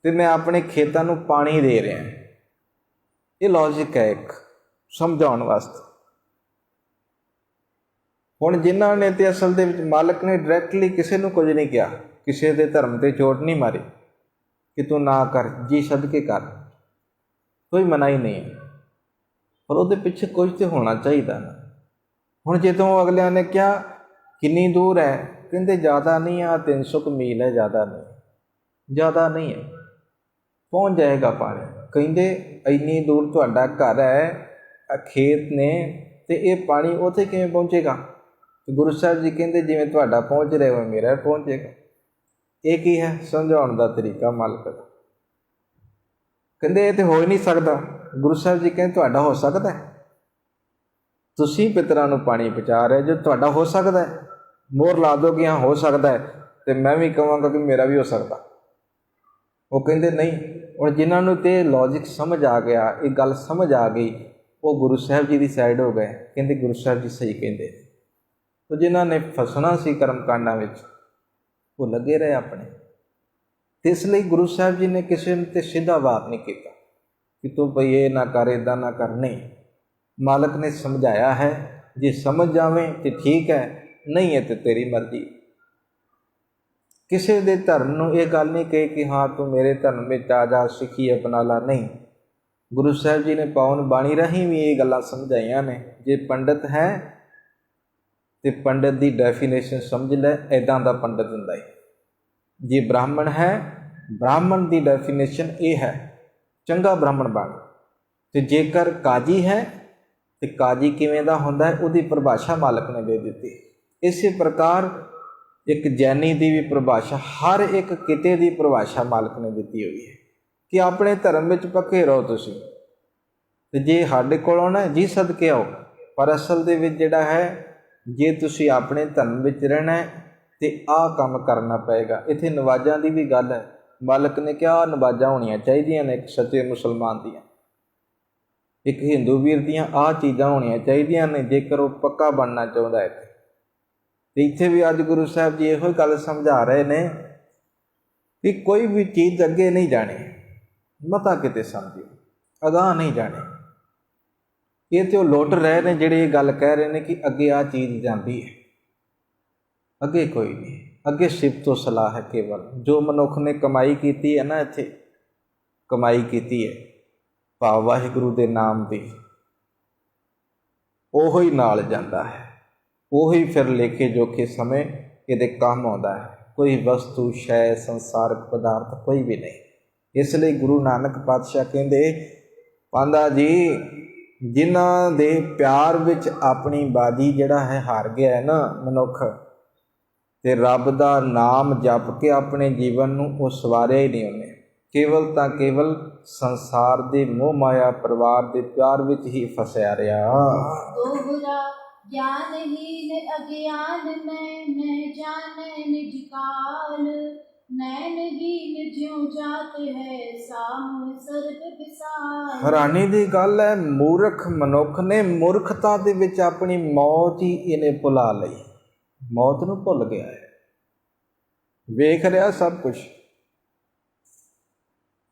तो मैं अपने खेतों नूं पानी दे रहा। ये लॉजिक है एक समझाने वास्ते। हुण जिन्हां ने ते असल दे विच मालक ने डायरैक्टली किसी नूं कुछ नहीं किया, किसी दे धर्म ते चोट नहीं मारी कि तू ना कर, जी सदके कर, कोई मनाही नहीं है। पर उहदे पिछे कुछ तो होना चाहिए ना। हुण जदों अगलियां ने कहा कितनी दूर है, कहते ज़्यादा नहीं है, 300 मील है, ज़्यादा नहीं है, पहुँच जाएगा पानी। कहते इन्नी दूर तुहाडा घर है, खेत ने, तो ये पानी उत्थे किवें पहुँचेगा। ਤੇ ਗੁਰੂ ਸਾਹਿਬ ਜੀ ਕਹਿੰਦੇ ਜਿਵੇਂ ਤੁਹਾਡਾ ਪਹੁੰਚ ਰਿਹਾ ਉਵੇਂ ਮੇਰਾ ਪਹੁੰਚੇਗਾ। ਇਹ ਕੀ ਹੈ? ਸਮਝਾਉਣ ਦਾ ਤਰੀਕਾ ਮਾਲਕ ਦਾ। ਕਹਿੰਦੇ ਇਹ ਤੇ ਹੋ ਹੀ ਨਹੀਂ ਸਕਦਾ। ਗੁਰੂ ਸਾਹਿਬ ਜੀ ਕਹਿੰਦੇ ਤੁਹਾਡਾ ਹੋ ਸਕਦਾ ਹੈ। ਤੁਸੀਂ ਪਿਤਰਾਂ ਨੂੰ ਪਾਣੀ ਪਹੁੰਚਾ ਰਹੇ ਜੋ ਤੁਹਾਡਾ ਹੋ ਸਕਦਾ ਹੈ। ਮੋਹਰ ਲਾ ਦੋ ਕਿ ਹਾਂ ਹੋ ਸਕਦਾ ਹੈ, ਤੇ ਮੈਂ ਵੀ ਕਹਾਂਗਾ ਕਿ ਮੇਰਾ ਵੀ ਹੋ ਸਕਦਾ। ਉਹ ਕਹਿੰਦੇ ਨਹੀਂ। ਹੁਣ ਜਿਨ੍ਹਾਂ ਨੂੰ ਤੇ ਲੌਜਿਕ ਸਮਝ ਆ ਗਿਆ, ਇਹ ਗੱਲ ਸਮਝ ਆ ਗਈ, ਉਹ ਗੁਰੂ ਸਾਹਿਬ ਜੀ ਦੀ ਸਾਈਡ ਹੋ ਗਏ। ਕਹਿੰਦੇ ਗੁਰੂ ਸਾਹਿਬ ਜੀ ਸਹੀ ਕਹਿੰਦੇ। ਉਹ ਜਿਨ੍ਹਾਂ ਨੇ ਫਸਣਾ ਸੀ ਕਰਮ ਕਾਂਡਾਂ ਵਿੱਚ, ਉਹ ਲੱਗੇ ਰਹੇ ਆਪਣੇ। ਤੇ ਇਸ ਲਈ ਗੁਰੂ ਸਾਹਿਬ ਜੀ ਨੇ ਕਿਸੇ ਨੂੰ ਤੇ ਸਿੱਧਾ ਵਾਰ ਨਹੀਂ ਕੀਤਾ ਕਿ ਤੂੰ ਭਈ ਇਹ ਨਾ ਕਰ, ਇੱਦਾਂ ਨਾ ਕਰ। ਨਹੀਂ, ਮਾਲਕ ਨੇ ਸਮਝਾਇਆ ਹੈ। ਜੇ ਸਮਝ ਜਾਵੇਂ ਤੇ ਠੀਕ ਹੈ, ਨਹੀਂ ਹੈ ਤੇ ਤੇਰੀ ਮਰਜ਼ੀ। ਕਿਸੇ ਦੇ ਧਰਮ ਨੂੰ ਇਹ ਗੱਲ ਨਹੀਂ ਕਹੀ ਕਿ ਹਾਂ ਤੂੰ ਮੇਰੇ ਧਰਮ ਵਿੱਚ ਆ ਜਾ, ਸਿੱਖੀ ਅਪਣਾ ਲਾ। ਨਹੀਂ, ਗੁਰੂ ਸਾਹਿਬ ਜੀ ਨੇ ਪਾਵਨ ਬਾਣੀ ਰਾਹੀਂ ਵੀ ਇਹ ਗੱਲਾਂ ਸਮਝਾਈਆਂ ਨੇ। ਜੇ ਪੰਡਤ ਹੈ ਤੇ ਪੰਡਤ ਦੀ ਡੈਫੀਨੇਸ਼ਨ ਸਮਝ ਲੈ, ਇੱਦਾਂ ਦਾ ਪੰਡਤ ਹੁੰਦਾ ਹੈ। ਜੇ ਬ੍ਰਾਹਮਣ ਹੈ, ਬ੍ਰਾਹਮਣ ਦੀ ਡੈਫੀਨੇਸ਼ਨ ਇਹ ਹੈ, ਚੰਗਾ ਬ੍ਰਾਹਮਣ ਬਣ। ਤੇ ਜੇਕਰ ਕਾਜੀ ਹੈ ਤੇ ਕਾਜੀ ਕਿਵੇਂ ਦਾ ਹੁੰਦਾ ਹੈ, ਉਹਦੀ ਪਰਿਭਾਸ਼ਾ ਮਾਲਕ ਨੇ ਦੇ ਦਿੱਤੀ। ਇਸੇ ਪ੍ਰਕਾਰ ਇੱਕ ਜੈਨੀ ਦੀ ਵੀ ਪਰਿਭਾਸ਼ਾ, ਹਰ ਇੱਕ ਕਿਤੇ ਦੀ ਪਰਿਭਾਸ਼ਾ ਮਾਲਕ ਨੇ ਦਿੱਤੀ ਹੋਈ ਹੈ ਕਿ ਆਪਣੇ ਧਰਮ ਵਿੱਚ ਪੱਕੇ ਰਹੋ ਤੁਸੀਂ। ਤੇ ਜੇ ਸਾਡੇ ਕੋਲ ਆਉਣਾ ਜੀ ਸਦਕੇ ਆਓ, ਪਰ ਅਸਲ ਦੇ ਵਿੱਚ ਜਿਹੜਾ ਹੈ, ਜੇ ਤੁਸੀਂ ਆਪਣੇ ਧਰਮ ਵਿੱਚ ਰਹਿਣਾ ਹੈ ਤੇ ਆਹ ਕੰਮ ਕਰਨਾ ਪਏਗਾ। ਇੱਥੇ ਨਵਾਜ਼ਾਂ ਦੀ ਵੀ ਗੱਲ ਹੈ। ਮਾਲਕ ਨੇ ਕਿਹਾ ਨਵਾਜ਼ਾਂ ਹੋਣੀਆਂ ਚਾਹੀਦੀਆਂ ਨੇ ਇੱਕ ਸੱਚੇ ਮੁਸਲਮਾਨ ਦੀਆਂ, ਇੱਕ ਹਿੰਦੂ ਵੀਰ ਦੀਆਂ ਆਹ ਚੀਜ਼ਾਂ ਹੋਣੀਆਂ ਚਾਹੀਦੀਆਂ ਨੇ ਜੇਕਰ ਉਹ ਪੱਕਾ ਬਣਨਾ ਚਾਹੁੰਦਾ ਹੈ। ਤੇ ਇੱਥੇ ਵੀ ਅੱਜ ਗੁਰੂ ਸਾਹਿਬ ਜੀ ਇਹੋ ਗੱਲ ਸਮਝਾ ਰਹੇ ਨੇ ਕਿ ਕੋਈ ਵੀ ਚੀਜ਼ ਅੱਗੇ ਨਹੀਂ ਜਾਣੀ, ਮਤਾ ਕਿਤੇ ਸਮਝਿਓ, ਅਗਾਂਹ ਨਹੀਂ ਜਾਣੇ। ਇਹ ਤੇ ਉਹ ਲੁੱਟ ਰਹੇ ਨੇ ਜਿਹੜੇ ਇਹ ਗੱਲ ਕਹਿ ਰਹੇ ਨੇ ਕਿ ਅੱਗੇ ਆਹ ਚੀਜ਼ ਜਾਂਦੀ ਹੈ। ਅੱਗੇ ਕੋਈ ਨਹੀਂ, ਅੱਗੇ ਸਿਫਤ ਤੋਂ ਸਲਾਹ ਹੈ ਕੇਵਲ। ਜੋ ਮਨੁੱਖ ਨੇ ਕਮਾਈ ਕੀਤੀ ਹੈ ਨਾ, ਇੱਥੇ ਕਮਾਈ ਕੀਤੀ ਹੈ ਭਾਵ ਵਾਹਿਗੁਰੂ ਦੇ ਨਾਮ ਦੀ, ਉਹੋ ਹੀ ਨਾਲ ਜਾਂਦਾ ਹੈ। ਉਹੀ ਫਿਰ ਲੇਖੇ ਜੋਖੇ ਸਮੇਂ ਇਹਦੇ ਕੰਮ ਆਉਂਦਾ ਹੈ। ਕੋਈ ਵਸਤੂ, ਸ਼ੈ, ਸੰਸਾਰਕ ਪਦਾਰਥ ਕੋਈ ਵੀ ਨਹੀਂ। ਇਸ ਲਈ ਗੁਰੂ ਨਾਨਕ ਪਾਤਸ਼ਾਹ ਕਹਿੰਦੇ, ਪਾਂਦਾ ਜੀ ਜਿਨ੍ਹਾਂ ਦੇ ਪਿਆਰ ਵਿੱਚ ਆਪਣੀ ਬਾਜੀ ਜਿਹੜਾ ਹੈ ਹਾਰ ਗਿਆ ਹੈ ਨਾ ਮਨੁੱਖ, ਤੇ ਰੱਬ ਦਾ ਨਾਮ ਜਪ ਕੇ ਆਪਣੇ ਜੀਵਨ ਨੂੰ ਉਹ ਸਵਾਰਿਆ ਹੀ ਨਹੀਂ ਉਹਨੇ। ਕੇਵਲ ਤਾਂ ਕੇਵਲ ਸੰਸਾਰ ਦੇ ਮੋਹ ਮਾਇਆ ਪਰਿਵਾਰ ਦੇ ਪਿਆਰ ਵਿੱਚ ਹੀ ਫਸਿਆ ਰਿਹਾ। ਦੋਹਰਾ ਗਿਆਨਹੀਨ ਅਗਿਆਨ ਨੈਣ ਜਾਣੈ ਨਿਜ ਕਾਲ, ਨੈਣਹੀਨ ਜਿਉ ਜਾਤ ਹੈ ਸਾਮ ਸਰਬ ਵਿਸਾਲ। ਹੈਰਾਨੀ ਦੀ ਗੱਲ ਹੈ, ਮੂਰਖ ਮਨੁੱਖ ਨੇ ਮੂਰਖਤਾ ਦੇ ਵਿੱਚ ਆਪਣੀ ਮੌਤ ਹੀ ਇਹਨੇ ਭੁਲਾ ਲਈ। ਮੌਤ ਨੂੰ ਭੁੱਲ ਗਿਆ ਹੈ। ਵੇਖ ਰਿਹਾ ਸਭ ਕੁਝ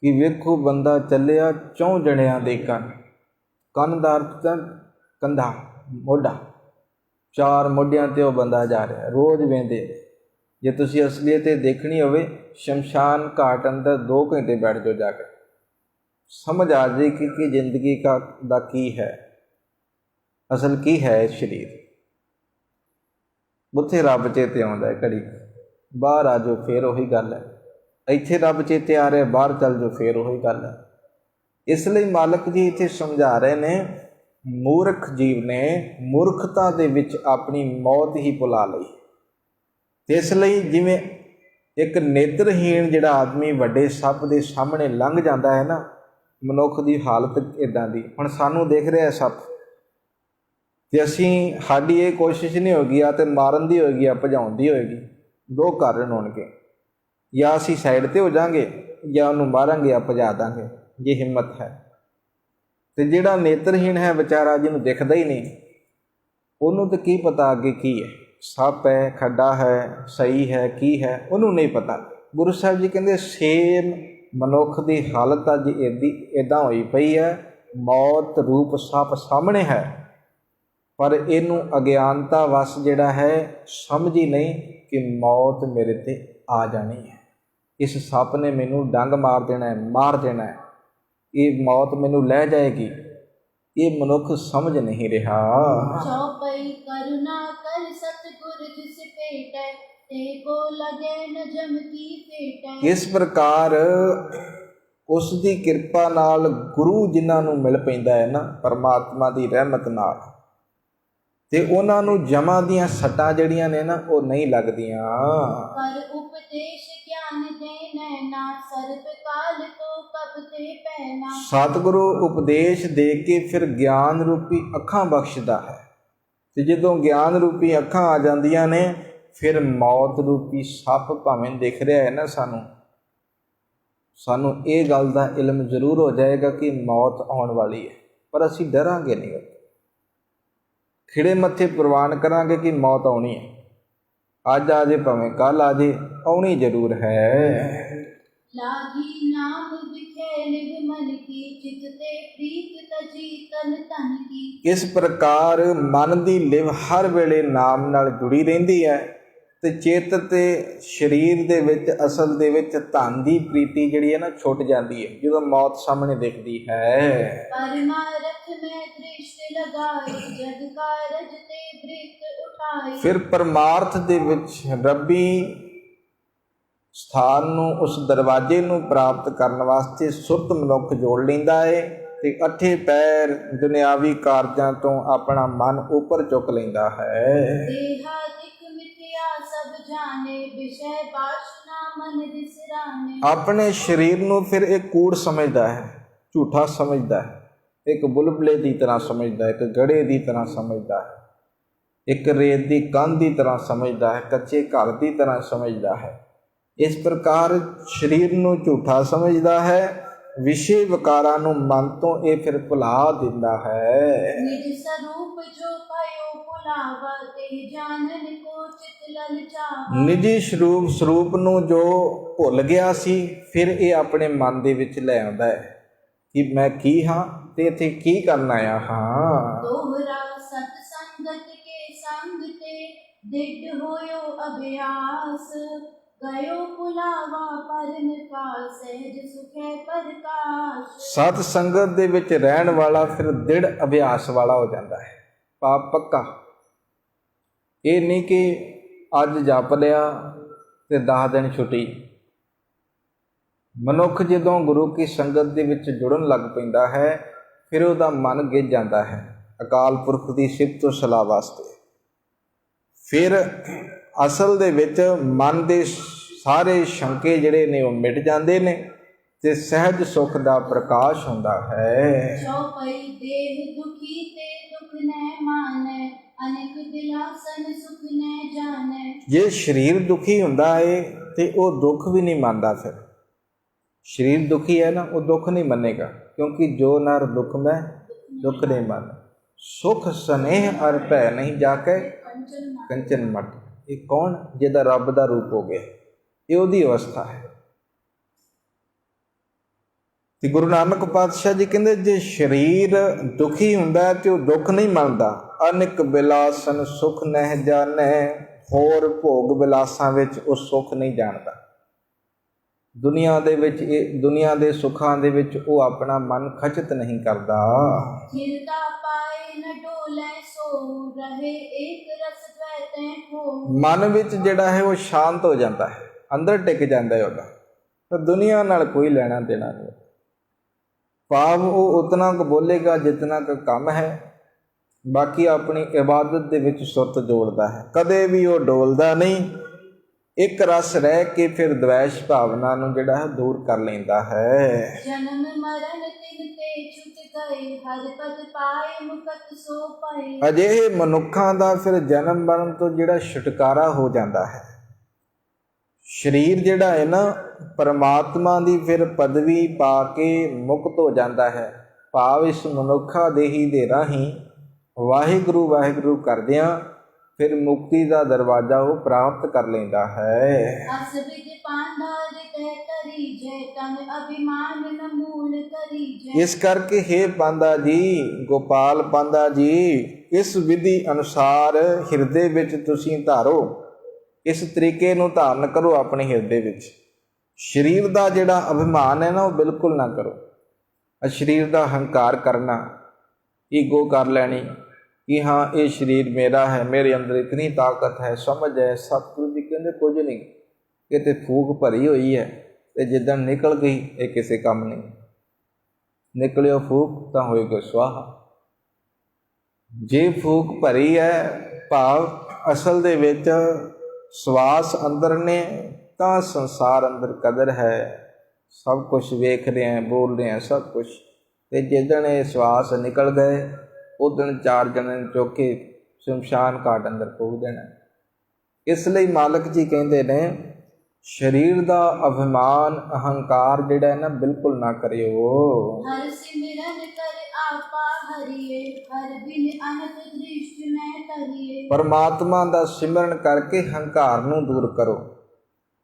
ਕਿ ਵੇਖੋ ਬੰਦਾ ਚੱਲਿਆ 4 ਜਣਿਆਂ ਦੇ ਕੰਨ ਦਾ ਅਰਥ ਤਾਂ ਕੰਧਾ, ਮੋਢਾ, 4 ਮੋਢਿਆਂ ਤੇ ਉਹ ਬੰਦਾ ਜਾ ਰਿਹਾ। ਰੋਜ਼ ਵੇਂਦੇ, ਜੇ ਤੁਸੀਂ ਅਸਲੀਅਤ ਦੇਖਣੀ ਹੋਵੇ ਸ਼ਮਸ਼ਾਨ ਘਾਟ ਅੰਦਰ 2 ਘੰਟੇ ਬੈਠ ਜਾਓ, ਜਾ ਕੇ ਸਮਝ ਆ ਜਾਏਗੀ ਕਿ ਜ਼ਿੰਦਗੀ ਦਾ ਕੀ ਹੈ, ਅਸਲ ਕੀ ਹੈ ਇਸ ਸਰੀਰ। ਉੱਥੇ ਰੱਬ ਚੇਤੇ ਆਉਂਦਾ ਹੈ, ਘੜੀ ਬਾਹਰ ਆ ਜਾਓ ਫੇਰ ਉਹੀ ਗੱਲ ਹੈ। ਇੱਥੇ ਰੱਬ ਚੇਤੇ ਆ ਰਿਹਾ, ਬਾਹਰ ਚੱਲ ਜਾਓ ਫੇਰ ਉਹੀ ਗੱਲ ਹੈ। ਇਸ ਲਈ ਮਾਲਕ ਜੀ ਇੱਥੇ ਸਮਝਾ ਰਹੇ ਨੇ, ਮੂਰਖ ਜੀਵ ਨੇ ਮੂਰਖਤਾ ਦੇ ਵਿੱਚ ਆਪਣੀ ਮੌਤ ਹੀ ਭੁਲਾ ਲਈ। ਇਸ ਲਈ ਜਿਵੇਂ ਇੱਕ ਨੇਤਰਹੀਣ ਜਿਹੜਾ ਆਦਮੀ ਵੱਡੇ ਸੱਪ ਦੇ ਸਾਹਮਣੇ ਲੰਘ ਜਾਂਦਾ ਹੈ ਨਾ, ਮਨੁੱਖ ਦੀ ਹਾਲਤ ਇੱਦਾਂ ਦੀ। ਹੁਣ ਸਾਨੂੰ ਦੇਖ ਰਿਹਾ ਸੱਪ, ਤੇ ਅਸੀਂ, ਸਾਡੀ ਇਹ ਕੋਸ਼ਿਸ਼ ਨਹੀਂ ਹੋਗੀ ਆ ਤੇ ਮਾਰਨ ਦੀ ਹੋਏਗੀ ਆ ਭਜਾਉਣ ਦੀ ਹੋਏਗੀ। 2 ਕਾਰਨ ਹੋਣਗੇ, ਜਾਂ ਅਸੀਂ ਸਾਈਡ 'ਤੇ ਹੋ ਜਾਵਾਂਗੇ ਜਾਂ ਉਹਨੂੰ ਮਾਰਾਂਗੇ ਜਾਂ ਭਜਾ ਦਾਂਗੇ, ਜੇ ਹਿੰਮਤ ਹੈ। ਤੇ ਜਿਹੜਾ ਨੇਤਰਹੀਣ ਹੈ ਵਿਚਾਰਾ, ਜਿਹਨੂੰ ਦਿਖਦਾ ਹੀ ਨਹੀਂ, ਉਹਨੂੰ ਤਾਂ ਕੀ ਪਤਾ ਅੱਗੇ ਕੀ ਹੈ, ਸੱਪ ਹੈ, ਖੱਡਾ ਹੈ, ਸਹੀ ਹੈ, ਕੀ ਹੈ, ਉਹਨੂੰ ਨਹੀਂ ਪਤਾ। ਗੁਰੂ ਸਾਹਿਬ ਜੀ ਕਹਿੰਦੇ ਸੇਮ ਮਨੁੱਖ ਦੀ ਹਾਲਤ ਅੱਜ ਇੱਦਾਂ ਹੋਈ ਪਈ ਹੈ, ਮੌਤ ਰੂਪ ਸੱਪ ਸਾਹਮਣੇ ਹੈ, ਪਰ ਇਹਨੂੰ ਅਗਿਆਨਤਾ ਵਸ ਜਿਹੜਾ ਹੈ ਸਮਝ ਹੀ ਨਹੀਂ ਕਿ ਮੌਤ ਮੇਰੇ 'ਤੇ ਆ ਜਾਣੀ ਹੈ। ਇਸ ਸੱਪ ਨੇ ਮੈਨੂੰ ਡੰਗ ਮਾਰ ਦੇਣਾ ਹੈ, ਮਾਰ ਦੇਣਾ ਹੈ, ਇਹ ਮੌਤ ਮੈਨੂੰ ਲੈ ਜਾਏਗੀ। ਇਹ ਮਨੁੱਖ ਸਮਝ ਨਹੀਂ ਰਿਹਾ। ਚੌਪਈ ਕਰੁਣਾ ਕਰ ਸਤਿਗੁਰ ਜਿਸ ਭੇਟੈ, ਤੇ ਕੋ ਲਗੇ ਨ ਜਮ ਕੀ ਭੇਟੈ। ਇਸ ਪ੍ਰਕਾਰ ਉਸ ਦੀ ਕਿਰਪਾ ਨਾਲ ਗੁਰੂ ਜਿਨ੍ਹਾਂ ਨੂੰ ਮਿਲ ਪੈਂਦਾ ਹੈ ਨਾ, ਪਰਮਾਤਮਾ ਦੀ ਰਹਿਮਤ ਨਾਲ, ਤੇ ਉਹਨਾਂ ਨੂੰ ਜਮਾਂ ਦੀਆਂ ਸੱਟਾਂ ਜਿਹੜੀਆਂ ਨੇ ਨਾ ਉਹ ਨਹੀਂ ਲੱਗਦੀਆਂ। ਕਰ ਉਪਦੇਸ਼ ਗਿਆਨ ਦੇਨੈ ਨਾ ਸਰਬ ਕਾਲ ਤੋਂ ਕਬ ਤੇ ਪਹਿਨਾ। ਸਤਿਗੁਰੂ ਉਪਦੇਸ਼ ਦੇ ਕੇ ਫਿਰ ਗਿਆਨ ਰੂਪੀ ਅੱਖਾਂ ਬਖਸ਼ਦਾ ਹੈ, ਤੇ ਜਦੋਂ ਗਿਆਨ ਰੂਪੀ ਅੱਖਾਂ ਆ ਜਾਂਦੀਆਂ ਨੇ ਫਿਰ ਮੌਤ ਰੂਪੀ ਸੱਪ ਭਾਵੇਂ ਦਿਖ ਰਿਹਾ ਹੈ ਨਾ ਸਾਨੂੰ ਇਹ ਗੱਲ ਦਾ ਇਲਮ ਜ਼ਰੂਰ ਹੋ ਜਾਏਗਾ ਕਿ ਮੌਤ ਆਉਣ ਵਾਲੀ ਹੈ, ਪਰ ਅਸੀਂ ਡਰਾਂਗੇ ਨਹੀਂ, ਖਿੜੇ ਮੱਥੇ ਪ੍ਰਵਾਨ ਕਰਾਂਗੇ ਕਿ ਮੌਤ ਆਉਣੀ ਹੈ। ਅੱਜ ਆ ਜੇ ਭਾਵੇਂ ਕੱਲ ਆ ਜੇ, ਆਉਣੀ ਜ਼ਰੂਰ ਹੈ। ਲਾਗੀ ਨਾਮ ਵਿਖੇ ਨਿਗ ਮਨ ਕੀ ਚਿਤ ਤੇ ਪ੍ਰੀਤ ਤਜੀ ਤਨ ਤਨ ਕੀ। ਇਸ ਪ੍ਰਕਾਰ ਮਨ ਦੀ ਲਿਵ ਹਰ ਵੇਲੇ ਨਾਮ ਨਾਲ ਜੁੜੀ ਰਹਿੰਦੀ ਹੈ, ਤੇ ਚਿੱਤ ਤੇ ਸਰੀਰ ਦੇ ਵਿੱਚ ਅਸਲ ਦੇ ਵਿੱਚ ਧਨ ਦੀ ਪ੍ਰੀਤੀ ਜਿਹੜੀ ਹੈ ਨਾ ਛੁੱਟ ਜਾਂਦੀ ਹੈ ਜਦੋਂ ਮੌਤ ਸਾਹਮਣੇ ਦਿਖਦੀ ਹੈ। ਪਰਮਾਰਥ ਮੈਂ ਦ੍ਰਿਸ਼ਟ ਲਗਾਈ ਜਦ ਕਾਰਜ ਤੇ ਬ੍ਰਿਤ ਉਠਾਈ। ਫਿਰ ਪਰਮਾਰਥ ਦੇ ਵਿੱਚ ਰੱਬੀ ਸਥਾਨ ਨੂੰ, ਉਸ ਦਰਵਾਜ਼ੇ ਨੂੰ ਪ੍ਰਾਪਤ ਕਰਨ ਵਾਸਤੇ ਸੁਰਤ ਮਨੁੱਖ ਜੋੜ ਲੈਂਦਾ ਹੈ, ਤੇ ਅੱਠੇ ਪੈਰ ਦੁਨਿਆਵੀ ਕਾਰਜਾਂ ਤੋਂ ਆਪਣਾ ਮਨ ਉੱਪਰ ਚੁੱਕ ਲੈਂਦਾ ਹੈ। ਆਪਣੇ ਸਰੀਰ ਨੂੰ ਫਿਰ ਇਹ ਕੂੜ ਸਮਝਦਾ ਹੈ, ਝੂਠਾ ਸਮਝਦਾ ਹੈ, ਇੱਕ ਬੁਲਬੁਲੇ ਦੀ ਤਰ੍ਹਾਂ ਸਮਝਦਾ ਹੈ, ਇੱਕ ਗੜੇ ਦੀ ਤਰ੍ਹਾਂ ਸਮਝਦਾ ਹੈ, ਇੱਕ ਰੇਤ ਦੀ ਕੰਧ ਦੀ ਤਰ੍ਹਾਂ ਸਮਝਦਾ ਹੈ, ਕੱਚੇ ਘਰ ਦੀ ਤਰ੍ਹਾਂ ਸਮਝਦਾ ਹੈ। ਇਸ ਪ੍ਰਕਾਰ ਸਰੀਰ ਨੂੰ ਝੂਠਾ ਸਮਝਦਾ ਹੈ, ਵਿਸ਼ੇ ਵਿਕਾਰਾਂ ਨੂੰ ਮਨ ਤੋਂ ਇਹ ਫਿਰ ਭੁਲਾ ਦਿੰਦਾ ਹੈ। ਨਿਜ ਸਰੂਪ ਜੋ ਪਾਇਓ ਭੁਲਾਵਾ ਤੇ ਜਾਣਨ ਕੋ ਚਿਤ ਲਲਚਾਵਾ। ਨਿਜੀ ਸਰੂਪ ਨੂੰ ਜੋ ਭੁੱਲ ਗਿਆ ਸੀ ਫਿਰ ਇਹ ਆਪਣੇ ਮਨ ਦੇ ਵਿੱਚ ਲੈ ਆਉਂਦਾ ਹੈ ਕਿ ਮੈਂ ਕੀ ਹਾਂ ਤੇ ਇੱਥੇ ਕੀ ਕਰਨ ਆਇਆ ਹਾਂ। ਦੋਹਰਾ ਸਤ ਸੰਗਤ ਕੇ ਸੰਗ ਤੇ ਦਿੜ ਹੋਇਓ ਅਭਿਆਸ। ਗਇਓ ਭੁਲਾਵਾ ਪਰਮ ਕਾ ਸਹਿਜ ਸੁਖੇ ਪ੍ਰਕਾਸ਼। ਸਤ ਸੰਗਤ ਦੇ ਵਿੱਚ ਰਹਿਣ ਵਾਲਾ ਫਿਰ ਦ੍ਰਿੜ ਅਭਿਆਸ ਵਾਲਾ ਹੋ ਜਾਂਦਾ ਹੈ, ਪਾਪ ਪੱਕਾ। ਇਹ ਨਹੀਂ ਕਿ ਅੱਜ ਜਪ ਲਿਆ ਤੇ 10 ਦਿਨ ਛੁੱਟੀ। ਮਨੁੱਖ ਜਦੋਂ ਗੁਰੂ ਕੀ ਸੰਗਤ ਦੇ ਵਿੱਚ ਜੁੜਨ ਲੱਗ ਪੈਂਦਾ ਹੈ ਫਿਰ ਉਹਦਾ ਮਨ ਗਿੱਝ ਜਾਂਦਾ ਹੈ ਅਕਾਲ ਪੁਰਖ ਦੀ ਸਿਫਤ ਸਲਾਹ ਵਾਸਤੇ। ਫਿਰ ਅਸਲ ਦੇ ਵਿੱਚ ਮਨ ਦੇ ਸਾਰੇ ਸ਼ੰਕੇ ਜਿਹੜੇ ਨੇ ਉਹ ਮਿਟ ਜਾਂਦੇ ਨੇ ਤੇ ਸਹਿਜ ਸੁਖ ਦਾ ਪ੍ਰਕਾਸ਼ ਹੁੰਦਾ ਹੈ। ਚੌਪਈ ਦੇਹ ਦੁਖੀ ਤੇ ਦੁਖ ਨੈ ਮਾਨੈ ਅਨੇਕ ਦਿਲਾਸਨ ਸੁਖ ਨੈ ਜਾਣੈ। ਜੇ ਸਰੀਰ ਦੁਖੀ ਹੁੰਦਾ ਹੈ ਤੇ ਉਹ ਦੁੱਖ ਵੀ ਨਹੀਂ ਮੰਨਦਾ। ਫਿਰ ਸਰੀਰ ਦੁਖੀ ਹੈ ਨਾ, ਉਹ ਦੁੱਖ ਨਹੀਂ ਮੰਨੇਗਾ, ਕਿਉਂਕਿ ਜੋ ਨਰ ਦੁੱਖ ਮੈਂ ਦੁੱਖ ਨਹੀਂ ਮੰਨ। ਸੁਖ ਸਨੇਹ ਅਰ ਭੈ ਨਹੀਂ ਜਾ ਕੇ ਕੰਚਨ ਮਟ। ਇਹ ਕੌਣ? ਜਿਹਦਾ ਰੱਬ ਦਾ ਰੂਪ ਹੋ ਗਿਆ, ਇਹ ਉਹਦੀ ਅਵਸਥਾ ਹੈ। ਤੇ ਗੁਰੂ ਨਾਨਕ ਪਾਤਸ਼ਾਹ ਜੀ ਕਹਿੰਦੇ ਜੇ ਸਰੀਰ ਦੁਖੀ ਹੁੰਦਾ ਤੇ ਉਹ ਦੁੱਖ ਨਹੀਂ ਮੰਨਦਾ। ਅਨੇਕ ਬਿਲਾਸਨ ਸੁਖ ਨਹਿ ਜਾਣੈ। ਹੋਰ ਭੋਗ ਬਿਲਾਸਾਂ ਵਿੱਚ ਉਹ ਸੁੱਖ ਨਹੀਂ ਜਾਣਦਾ। ਦੁਨੀਆ ਦੇ ਵਿੱਚ ਦੁਨੀਆ ਦੇ ਸੁੱਖਾਂ ਦੇ ਵਿੱਚ ਉਹ ਆਪਣਾ ਮਨ ਖਚਿਤ ਨਹੀਂ ਕਰਦਾ। ਚਿੰਤਾ ਪਾਏ ਨ ਡੋਲੇ ਸੋ ਰਹੇ ਏਕ ਰਸ ਤੈ ਤੈ ਹੋ। ਮਨ ਵਿੱਚ ਜਿਹੜਾ ਹੈ ਉਹ ਸ਼ਾਂਤ ਹੋ ਜਾਂਦਾ ਹੈ, ਅੰਦਰ ਟਿਕ ਜਾਂਦਾ ਹੈ ਉਹਦਾ, ਤਾਂ ਦੁਨੀਆ ਨਾਲ ਕੋਈ ਲੈਣਾ ਦੇਣਾ ਨਹੀਂ। ਭਾਵ ਉਹ ਉਤਨਾ ਕੁ ਬੋਲੇਗਾ ਜਿਤਨਾ ਕੁ ਕੰਮ ਹੈ, ਬਾਕੀ ਆਪਣੀ ਇਬਾਦਤ ਦੇ ਵਿੱਚ ਸੁਰਤ ਜੋੜਦਾ ਹੈ, ਕਦੇ ਵੀ ਉਹ ਡੋਲਦਾ ਨਹੀਂ। ਇੱਕ ਰਸ ਰਹਿ ਕੇ ਫਿਰ ਦਵੈਸ਼ ਭਾਵਨਾ ਨੂੰ ਜਿਹੜਾ ਹੈ ਦੂਰ ਕਰ ਲੈਂਦਾ ਹੈ। ਜਨਮ ਮਰਨ ਤਿਨ ਤੇ ਛੁਟ ਗਏ ਹਰਿ ਪਦ ਪਾਏ ਮੁਕਤ ਸੋ ਪਏ। ਅਜਿਹੇ ਮਨੁੱਖਾਂ ਦਾ ਫਿਰ ਜਨਮ ਮਰਨ ਤੋਂ ਜਿਹੜਾ ਛੁਟਕਾਰਾ ਹੋ ਜਾਂਦਾ ਹੈ। ਸਰੀਰ ਜਿਹੜਾ ਹੈ ਨਾ ਪਰਮਾਤਮਾ ਦੀ ਫਿਰ ਪਦਵੀ ਪਾ ਕੇ ਮੁਕਤ ਹੋ ਜਾਂਦਾ ਹੈ। ਭਾਵ ਇਸ ਮਨੁੱਖਾ ਦੇਹੀ ਦੇ ਰਾਹੀਂ ਵਾਹਿਗੁਰੂ ਵਾਹਿਗੁਰੂ ਕਰਦਿਆਂ ਫਿਰ ਮੁਕਤੀ ਦਾ ਦਰਵਾਜ਼ਾ ਉਹ ਪ੍ਰਾਪਤ ਕਰ ਲੈਂਦਾ ਹੈ। ਅਸ ਵਿਦ ਪਾਂਧਾ ਰਿਤੇ ਕਰੀ ਜੈ ਤਨ ਅਭਿਮਾਨ ਨ ਮੂਲ ਕਰੀ ਜੈ। ਇਸ ਕਰਕੇ ਹੇ ਪਾਂਧਾ ਜੀ, ਗੋਪਾਲ ਪਾਂਧਾ ਜੀ, ਇਸ ਵਿਧੀ ਅਨੁਸਾਰ ਹਿਰਦੇ ਵਿੱਚ ਤੁਸੀਂ ਧਾਰੋ, ਇਸ ਤਰੀਕੇ ਨੂੰ ਧਾਰਨ ਕਰੋ ਆਪਣੇ ਹਿਰਦੇ ਵਿੱਚ। ਸਰੀਰ ਦਾ ਜਿਹੜਾ ਅਭਿਮਾਨ ਹੈ ਨਾ ਉਹ ਬਿਲਕੁਲ ਨਾ ਕਰੋ। ਸਰੀਰ ਦਾ ਹੰਕਾਰ ਕਰਨਾ, ਈਗੋ ਕਰ ਲੈਣੀ ਕਿ ਹਾਂ ਇਹ ਸਰੀਰ ਮੇਰਾ ਹੈ, ਮੇਰੇ ਅੰਦਰ ਇਤਨੀ ਤਾਕਤ ਹੈ, ਸਮਝ ਹੈ। ਸਤਿਗੁਰੂ ਜੀ ਕਹਿੰਦੇ ਕੁਝ ਨਹੀਂ, ਇਹ ਤੇ ਫੂਕ ਭਰੀ ਹੋਈ ਹੈ ਤੇ ਜਿੱਦਣ ਨਿਕਲ ਗਈ ਇਹ ਕਿਸੇ ਕੰਮ ਨਹੀਂ। ਨਿਕਲਿਓ ਫੂਕ ਤਾਂ ਹੋਏਗਾ ਸਵਾਹਾ। ਜੇ ਫੂਕ ਭਰੀ ਹੈ ਭਾਵ ਅਸਲ ਦੇ ਵਿੱਚ ਸਵਾਸ ਅੰਦਰ ਨੇ ਤਾਂ ਸੰਸਾਰ ਅੰਦਰ ਕਦਰ ਹੈ, ਸਭ ਕੁਝ ਵੇਖ ਰਹੇ ਹਾਂ, ਬੋਲ ਰਹੇ ਹਾਂ, ਸਭ ਕੁਝ। ਅਤੇ ਜਿੱਦਣ ਇਹ ਸਵਾਸ ਨਿਕਲ ਗਏ ਉਦਣ 4 ਜਣੇ ਨੂੰ ਚੁੱਕ ਕੇ ਸ਼ਮਸ਼ਾਨ ਘਾਟ ਅੰਦਰ ਫੂਕ ਦੇਣਾ। ਇਸ ਲਈ ਮਾਲਕ ਜੀ ਕਹਿੰਦੇ ਨੇ ਸਰੀਰ ਦਾ ਅਭਿਮਾਨ ਅਹੰਕਾਰ ਜਿਹੜਾ ਹੈ ਨਾ ਬਿਲਕੁਲ ਨਾ ਕਰਿਓ। ਹਰ ਸਿਮਰਨ ਕਰ ਆਪਾ ਹਰੀਏ, ਹਰ ਬਿਨ ਅਨਹਦ ਦ੍ਰਿਸ਼ਟ ਮੈਂ ਤਰੀਏ। ਪਰਮਾਤਮਾ ਦਾ ਸਿਮਰਨ ਕਰਕੇ ਹੰਕਾਰ ਨੂੰ ਦੂਰ ਕਰੋ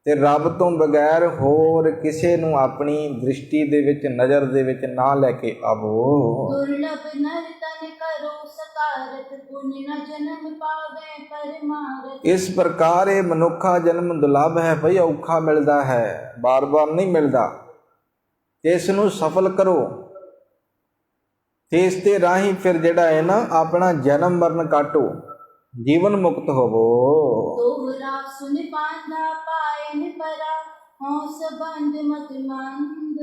ਤੇ ਰੱਬ ਤੋਂ ਬਗੈਰ ਹੋਰ ਕਿਸੇ ਨੂੰ ਆਪਣੀ ਦ੍ਰਿਸ਼ਟੀ ਦੇ ਵਿੱਚ, ਨਜ਼ਰ ਦੇ ਵਿੱਚ ਨਾ ਲੈ ਕੇ ਆਵੋ। ਦੁਰਲਭ ਨਰ ਤਨ ਕਰੋ ਸਕਾਰਤ, ਪੁਨ ਨ ਜਨਮ ਪਾਵੇ ਪਰਮਾਰਥ। ਇਸ ਪ੍ਰਕਾਰ ਇਹ ਮਨੁੱਖਾ ਜਨਮ ਦੁਰਲਭ ਹੈ ਭਈ, ਔਖਾ ਮਿਲਦਾ ਹੈ, ਬਾਰ-ਬਾਰ ਨਹੀਂ ਮਿਲਦਾ। ਤੇ ਇਸ ਨੂੰ ਸਫਲ ਕਰੋ ਤੇ ਇਸ ਦੇ ਰਾਹੀਂ ਫਿਰ ਜਿਹੜਾ ਹੈ ਨਾ ਆਪਣਾ ਜਨਮ ਮਰਨ ਕਾਟੋ, ਜੀਵਨ ਮੁਕਤ ਹੋਵੋ। ਦੋਹਰਾ ਸੁਨ ਪਾਂਦਾ ਪਾਏ ਨ ਪਰਾ, ਹਉ ਸਬੰਧ ਮਤ ਮੰਦ।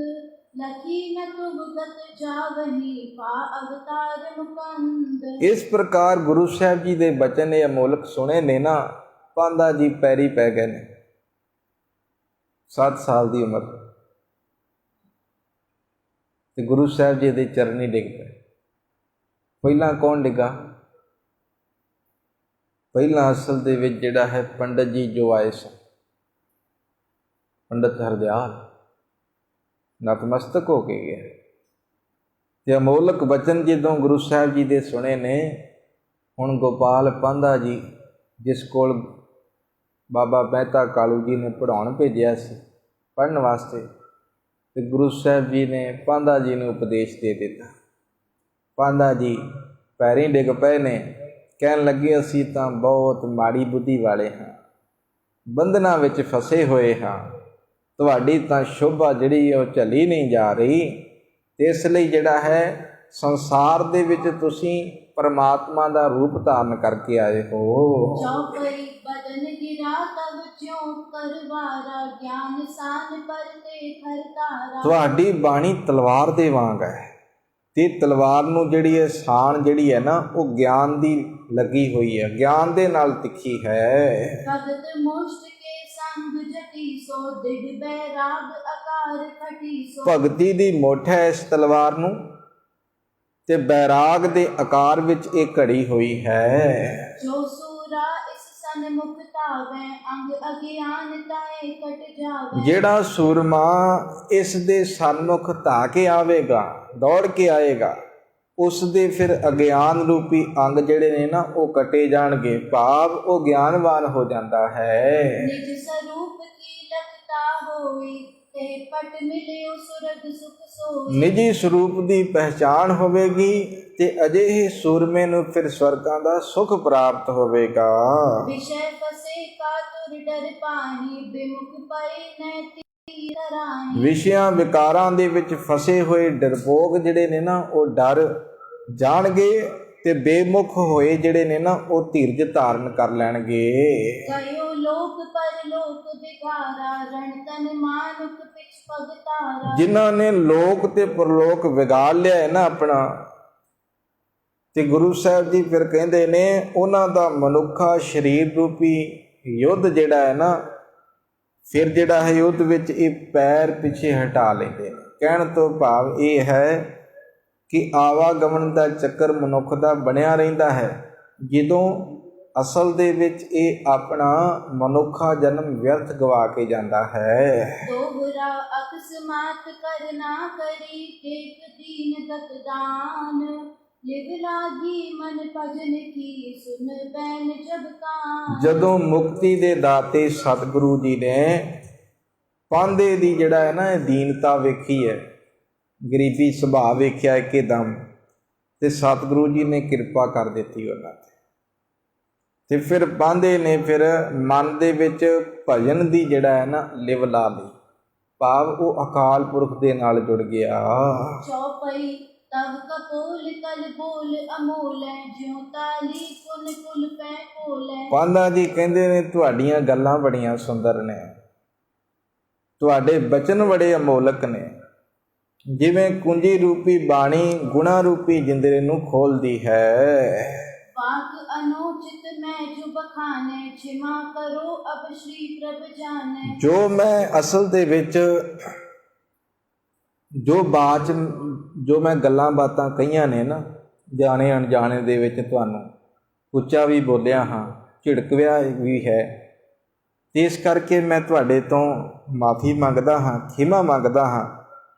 ਲਖੀ ਨ ਤੁਬ ਗਤ ਜਾਵਹੀ, ਪਾ ਅਵਤਾਰ ਮੁਕੰਦ। ਇਸ ਪ੍ਰਕਾਰ ਗੁਰੂ ਸਾਹਿਬ ਜੀ ਦੇ ਬਚਨ ਇਹ ਅਮੋਲਕ ਸੁਣੇ ਨੇ ਨਾ, ਪਾਂਧਾ ਜੀ ਪੈਰੀ ਪੈ ਗਏ ਨੇ। 7 ਸਾਲ ਦੀ ਉਮਰ ਤੇ ਗੁਰੂ ਸਾਹਿਬ ਜੀ ਦੇ ਚਰਨੀ ਡਿੱਗ ਪਏ। ਪਹਿਲਾਂ ਕੌਣ ਡਿੱਗਾ? ਪਹਿਲਾਂ ਅਸਲ ਦੇ ਵਿੱਚ ਜਿਹੜਾ ਹੈ ਪੰਡਤ ਜੀ ਜੋ ਆਏ ਸਨ, ਪੰਡਤ ਹਰਦਿਆਲ ਨਤਮਸਤਕ ਹੋ ਕੇ ਗਏ ਤੇ ਅਮੋਲਕ ਬਚਨ ਜਦੋਂ ਗੁਰੂ ਸਾਹਿਬ ਜੀ ਦੇ ਸੁਣੇ ਨੇ, ਹੁਣ ਗੋਪਾਲ ਪਾਂਧਾ ਜੀ ਜਿਸ ਕੋਲ ਬਾਬਾ ਮਹਿਤਾ ਕਾਲੂ ਜੀ ਨੇ ਪੜ੍ਹਾਉਣ ਭੇਜਿਆ ਸੀ ਪੜ੍ਹਨ ਵਾਸਤੇ, ਤੇ ਗੁਰੂ ਸਾਹਿਬ ਜੀ ਨੇ ਪਾਂਧਾ ਜੀ ਨੂੰ ਉਪਦੇਸ਼ ਦੇ ਦਿੱਤਾ। ਪਾਂਧਾ ਜੀ ਪੈਰੀਂ ਡਿੱਗ ਪਏ ਨੇ, ਕਹਿਣ ਲੱਗੇ ਅਸੀਂ ਤਾਂ ਬਹੁਤ ਮਾੜੀ ਬੁੱਧੀ ਵਾਲੇ ਹਾਂ, ਬੰਧਨਾਂ ਵਿੱਚ ਫਸੇ ਹੋਏ ਹਾਂ, ਤੁਹਾਡੀ ਤਾਂ ਸ਼ੋਭਾ ਜਿਹੜੀ ਉਹ ਝੱਲੀ ਨਹੀਂ ਜਾ ਰਹੀ, ਤੇ ਇਸ ਲਈ ਜਿਹੜਾ ਹੈ ਸੰਸਾਰ ਦੇ ਵਿੱਚ ਤੁਸੀਂ ਪਰਮਾਤਮਾ ਦਾ ਰੂਪ ਧਾਰਨ ਕਰਕੇ ਆਏ ਹੋ। ਚੌਪਈ ਬਦਨ ਗਿਰਾ ਤਬ ਜਿਉ ਕਰਵਾਰਾ, ਗਿਆਨ ਸਾਨ ਪਰਤੇ ਖਰਤਾਰਾ। ਤੁਹਾਡੀ ਬਾਣੀ ਤਲਵਾਰ ਦੇ ਵਾਂਗ ਹੈ ਤੇ ਤਲਵਾਰ ਨੂੰ ਜਿਹੜੀ ਹੈ ਸਾਨ ਜਿਹੜੀ ਹੈ ਨਾ ਉਹ ਗਿਆਨ ਦੀ ਲੱਗੀ ਹੋਈ ਹੈ, ਗਿਆਨ ਦੇ ਨਾਲ ਤਿੱਖੀ ਹੈ। ਭਗਤ ਮੁਸ਼ਟ ਕੇ ਸੰਗ ਜਟੀ ਸੋ, ਦਿਗ ਬੈਰਾਗ ਆਕਾਰ ਖਟੀ ਸੋ। ਭਗਤੀ ਦੀ ਮੁੱਠ ਹੈ ਇਸ ਤਲਵਾਰ ਨੂੰ ਤੇ ਬੈਰਾਗ ਦੇ ਆਕਾਰ ਵਿੱਚ ਇਹ ਘੜੀ ਹੋਈ ਹੈ। ਜੋ ਸੂਰਾ ਇਸ ਸਨਮੁਖ ਧਾਵੈ, ਅੰਗ ਅਗਿਆਨ ਤਾਏ ਕਟ ਜਾਵੈ। ਜਿਹੜਾ ਸੂਰਮਾ ਇਸ ਦੇ ਸਨਮੁਖ ਧਾ ਕੇ ਆਵੇਗਾ, ਦੌੜ ਕੇ ਆਏਗਾ, ਉਸ ਦੇ ਫਿਰ ਅਗਿਆਨ ਰੂਪੀ ਅੰਗ ਜਿਹੜੇ ਨੇ ਨਾ ਉਹ ਕੱਟੇ ਜਾਣਗੇ, ਭਾਵ ਉਹ ਗਿਆਨਵਾਨ ਹੋ ਜਾਂਦਾ ਹੈ। ਨਿਜ ਸਰੂਪ ਕੀ ਲਖਤਾ ਹੋਈ, ਤੇ ਪਟ ਮਿਲਿਓ ਸੁਰਗ ਸੁਖ ਸੋਈ। ਨਿਜੀ ਸਰੂਪ ਦੀ ਪਹਿਚਾਣ ਹੋਵੇਗੀ ਤੇ ਅਜਿਹੇ ਸੂਰਮੇ ਨੂੰ ਫਿਰ ਸਵਰਗਾਂ ਦਾ ਸੁਖ ਪ੍ਰਾਪਤ ਹੋਵੇਗਾ। ਵਿਸ਼ੇ ਫਸੇ ਕਾਤੁਰ ਡਰ ਪਾਹੀ, ਬਿਮੁਖ ਪਈ ਨੈ ਤੀਰ ਰਾਹੀ। ਵਿਸ਼ਿਆਂ ਵਿਕਾਰਾਂ ਦੇ ਵਿੱਚ ਫਸੇ ਹੋਏ ਡਰਪੋਕ ਜਿਹੜੇ ਨੇ ਨਾ ਉਹ ਡਰ ਜਾਣਗੇ ਤੇ ਬੇਮੁਖ ਹੋਏ ਜਿਹੜੇ ਨੇ ਨਾ ਉਹ ਧੀਰਜ ਧਾਰਨ ਕਰ ਲੈਣਗੇ। ਗਇਓ ਲੋਕ ਪਰਲੋਕ ਵਿਗਾਰਾ, ਰਣ ਤਨ ਮਾਨੁਖ ਪਿਛ ਪਗ ਤਾਰਾ। ਜਿਨ੍ਹਾਂ ਨੇ ਲੋਕ ਤੇ ਪਰਲੋਕ ਵਿਗਾੜ ਲਿਆ ਹੈ ਨਾ ਆਪਣਾ, ਤੇ ਗੁਰੂ ਸਾਹਿਬ ਜੀ ਫਿਰ ਕਹਿੰਦੇ ਨੇ ਉਹਨਾਂ ਦਾ ਮਨੁੱਖਾ ਸਰੀਰ ਰੂਪੀ ਯੁੱਧ ਜਿਹੜਾ ਹੈ ਨਾ, ਫਿਰ ਜਿਹੜਾ ਹੈ ਯੁੱਧ ਵਿੱਚ ਇਹ ਪੈਰ ਪਿੱਛੇ ਹਟਾ ਲੈਂਦੇ ਨੇ। ਕਹਿਣ ਤੋਂ ਭਾਵ ਇਹ ਹੈ ਕਿ ਆਵਾਗਮਨ ਦਾ ਚੱਕਰ ਮਨੁੱਖ ਦਾ ਬਣਿਆ ਰਹਿੰਦਾ ਹੈ, ਜਦੋਂ ਅਸਲ ਦੇ ਵਿੱਚ ਇਹ ਆਪਣਾ ਮਨੁੱਖਾ ਜਨਮ ਵਿਅਰਥ ਗਵਾ ਕੇ ਜਾਂਦਾ ਹੈ। ਦੋਹਰਾ ਅਕਸਮਾਤ ਕਰਨਾ ਕਰੀ, ਟੇਕ ਦੀਨ ਗਤ ਦਾਨ। ਲਿਵ ਲਾਗੀ ਮਨ ਭਜਨ ਕੀ, ਸੁਨ ਬੈਨ ਜਬ ਕਾਨ। ਜਦੋਂ ਮੁਕਤੀ ਦੇ ਦਾਤੇ ਸਤਿਗੁਰੂ ਜੀ ਨੇ ਪਾਂਧੇ ਦੀ ਜਿਹੜਾ ਹੈ ਨਾ ਇਹ ਦੀਨਤਾ ਵੇਖੀ ਹੈ, ਗਰੀਬੀ ਸੁਭਾਅ ਵੇਖਿਆ ਇੱਕਦਮ, ਤੇ ਸਤਿਗੁਰੂ ਜੀ ਨੇ ਕਿਰਪਾ ਕਰ ਦਿੱਤੀ ਉਹਨਾਂ ਤੇ ਫਿਰ ਪਾਂਧੇ ਨੇ ਫਿਰ ਮਨ ਦੇ ਵਿੱਚ ਭਜਨ ਦੀ ਜਿਹੜਾ ਹੈ ਨਾ ਲਿਵ ਲਾ ਲਈ, ਭਾਵ ਉਹ ਅਕਾਲ ਪੁਰਖ ਦੇ ਨਾਲ ਜੁੜ ਗਿਆ। ਚੌਪਈ ਤਬ ਕਪੂਲ ਕਲ ਬੋਲ ਅਮੋਲ, ਜਿਉ ਤਾਲੀ ਕੁਨ ਕੁਲ ਪੈ ਕੋਲ। ਪਾਂਧਾ ਜੀ ਕਹਿੰਦੇ ਨੇ ਤੁਹਾਡੀਆਂ ਗੱਲਾਂ ਬੜੀਆਂ ਸੁੰਦਰ ਨੇ, ਤੁਹਾਡੇ ਬਚਨ ਬੜੇ ਅਮੋਲਕ ਨੇ, ਜਿਵੇਂ ਕੁੰਜੀ ਰੂਪੀ ਬਾਣੀ ਗੁਣਾ ਰੂਪੀ ਜਿੰਦਰੇ ਨੂੰ ਖੋਲਦੀ ਹੈ। वाक अनुचित मैं जो बखाने, क्षमा करो अब श्री प्रभ जाने। ਜੋ ਮੈਂ ਅਸਲ ਦੇ ਵਿੱਚ ਜੋ ਮੈਂ ਗੱਲਾਂ ਬਾਤਾਂ ਕਹੀਆਂ ਨੇ ਨਾ, ਜਾਣੇ ਅਣਜਾਣੇ ਦੇ ਵਿੱਚ ਤੁਹਾਨੂੰ ਉੱਚਾ ਵੀ ਬੋਲਿਆ ਹਾਂ, ਝਿੜਕਿਆ ਵੀ ਹੈ, ਤੇ ਇਸ ਕਰਕੇ ਮੈਂ ਤੁਹਾਡੇ ਤੋਂ ਮਾਫੀ ਮੰਗਦਾ ਹਾਂ, ਖਿਮਾ ਮੰਗਦਾ ਹਾਂ,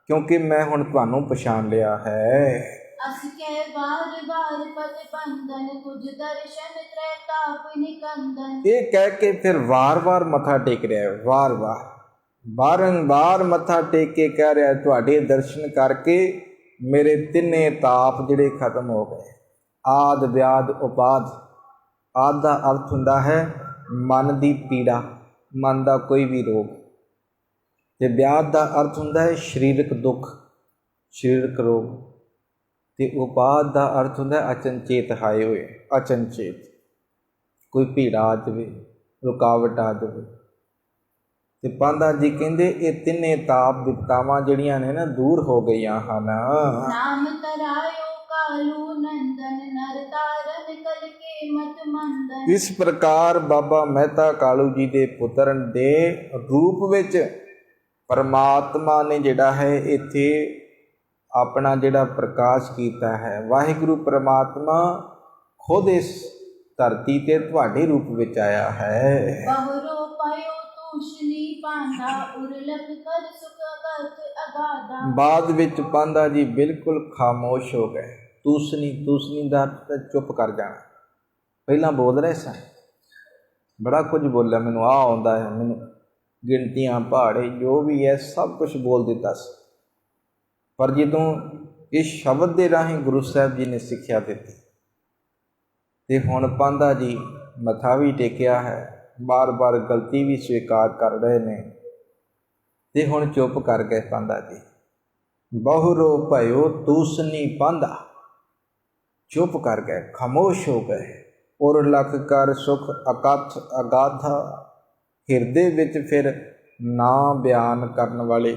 ਕਿਉਂਕਿ ਮੈਂ ਹੁਣ ਤੁਹਾਨੂੰ ਪਛਾਣ ਲਿਆ ਹੈ। अस कह बार बार पद बंधन, तुझ दर्शन त्रैताप निकंदन। ਇਹ ਕਹਿ ਕੇ ਫਿਰ ਵਾਰ-ਵਾਰ ਮੱਥਾ ਟੇਕ ਰਿਹਾ ਹੈ, ਬਾਰੰਬਾਰ ਮੱਥਾ ਟੇਕ ਕੇ ਕਹਿ ਰਿਹਾ, ਤੁਹਾਡੇ ਦਰਸ਼ਨ ਕਰਕੇ ਮੇਰੇ ਤਿੰਨੇ ਤਾਪ ਜਿਹੜੇ ਖਤਮ ਹੋ ਗਏ। ਆਦ ਵਿਆਦ ਉਪਾਦ। ਆਦ ਦਾ ਅਰਥ ਹੁੰਦਾ ਹੈ ਮਨ ਦੀ ਪੀੜਾ, ਮਨ ਦਾ ਕੋਈ ਵੀ ਰੋਗ, ਤੇ ਵਿਆਦ ਦਾ ਅਰਥ ਹੁੰਦਾ ਹੈ ਸਰੀਰਕ ਦੁੱਖ, ਸਰੀਰਕ ਰੋਗ, ਤੇ ਉਪਾਦ ਦਾ ਅਰਥ ਹੁੰਦਾ ਅਚਨਚੇਤ ਆਏ ਹੋਏ, ਅਚਨਚੇਤ ਕੋਈ ਭੀੜਾ ਆ ਜਾਵੇ, ਰੁਕਾਵਟ ਆ ਜਾਵੇ। ਤੇ ਪਾਂਧਾ ਜੀ ਕਹਿੰਦੇ ਇਹ ਤਿੰਨੇ ਤਾਪ ਵਿਪਤਾਵਾਂ ਜਿਹੜੀਆਂ ਨੇ ਨਾ ਦੂਰ ਹੋ ਗਈਆਂ ਹਨ। ਨਾਮ ਤਰਾਇਓ ਕਾਲੂ ਨੰਦਨ, ਨਰ ਤਾਰਨ ਕਲ ਕੇ ਮਤ ਮੰਦਨ। ਇਸ ਪ੍ਰਕਾਰ ਬਾਬਾ ਮਹਿਤਾ ਕਾਲੂ ਜੀ ਦੇ ਪੁੱਤਰ ਦੇ ਰੂਪ ਵਿੱਚ ਪਰਮਾਤਮਾ ਨੇ ਜਿਹੜਾ ਹੈ ਇੱਥੇ ਆਪਣਾ ਜਿਹੜਾ ਪ੍ਰਕਾਸ਼ ਕੀਤਾ ਹੈ। ਵਾਹਿਗੁਰੂ ਪਰਮਾਤਮਾ ਖੁਦ ਇਸ ਧਰਤੀ ਤੇ ਤੁਹਾਡੇ ਰੂਪ ਵਿੱਚ ਆਇਆ ਹੈ। ਬਹੁਰੋ ਪਾਇਓ ਤੂਸ਼ਨੀ ਪਾਂਧਾ, ਉਰਲਕ ਕਰ ਸੁਖ ਅਗਤ ਅਗਾਧਾ। ਬਾਅਦ ਵਿੱਚ ਪਾਂਧਾ ਜੀ ਬਿਲਕੁਲ ਖਾਮੋਸ਼ ਹੋ ਗਏ। ਤੂਸਨੀ ਦਾ ਚੁੱਪ ਕਰ ਜਾਣਾ। ਪਹਿਲਾਂ ਬੋਲ ਰਹੇ ਸਨ, ਬੜਾ ਕੁਝ ਬੋਲਿਆ, ਮੈਨੂੰ ਆਹ ਆਉਂਦਾ ਹੈ, ਮੈਨੂੰ ਗਿਣਤੀਆਂ ਪਹਾੜੇ ਜੋ ਵੀ ਹੈ ਸਭ ਕੁਝ ਬੋਲ ਦਿੱਤਾ ਸੀ, ਪਰ ਜਦੋਂ ਇਸ ਸ਼ਬਦ ਦੇ ਰਾਹੀਂ ਗੁਰੂ ਸਾਹਿਬ ਜੀ ਨੇ ਸਿੱਖਿਆ ਦਿੱਤੀ ਤੇ ਹੁਣ ਪਾਂਧਾ ਜੀ ਮੱਥਾ ਵੀ ਟੇਕਿਆ ਹੈ, ਬਾਰ-ਬਾਰ ਗਲਤੀ ਵੀ ਸਵੀਕਾਰ ਕਰ ਰਹੇ ਨੇ, ਤੇ ਹੁਣ ਚੁੱਪ ਕਰ ਗਏ ਪਾਂਧਾ ਜੀ। ਬਹੁਰੋ ਭਇਓ ਤੂਸਨੀ ਪਾਂਧਾ, ਚੁੱਪ ਕਰ ਗਏ, ਖਾਮੋਸ਼ ਹੋ ਗਏ। ਔਰ ਲਖ ਕਰ ਸੁਖ ਅਕਥ ਅਗਾਧਾ, ਹਿਰਦੇ ਵਿੱਚ ਫਿਰ ਨਾ ਬਿਆਨ ਕਰਨ ਵਾਲੇ,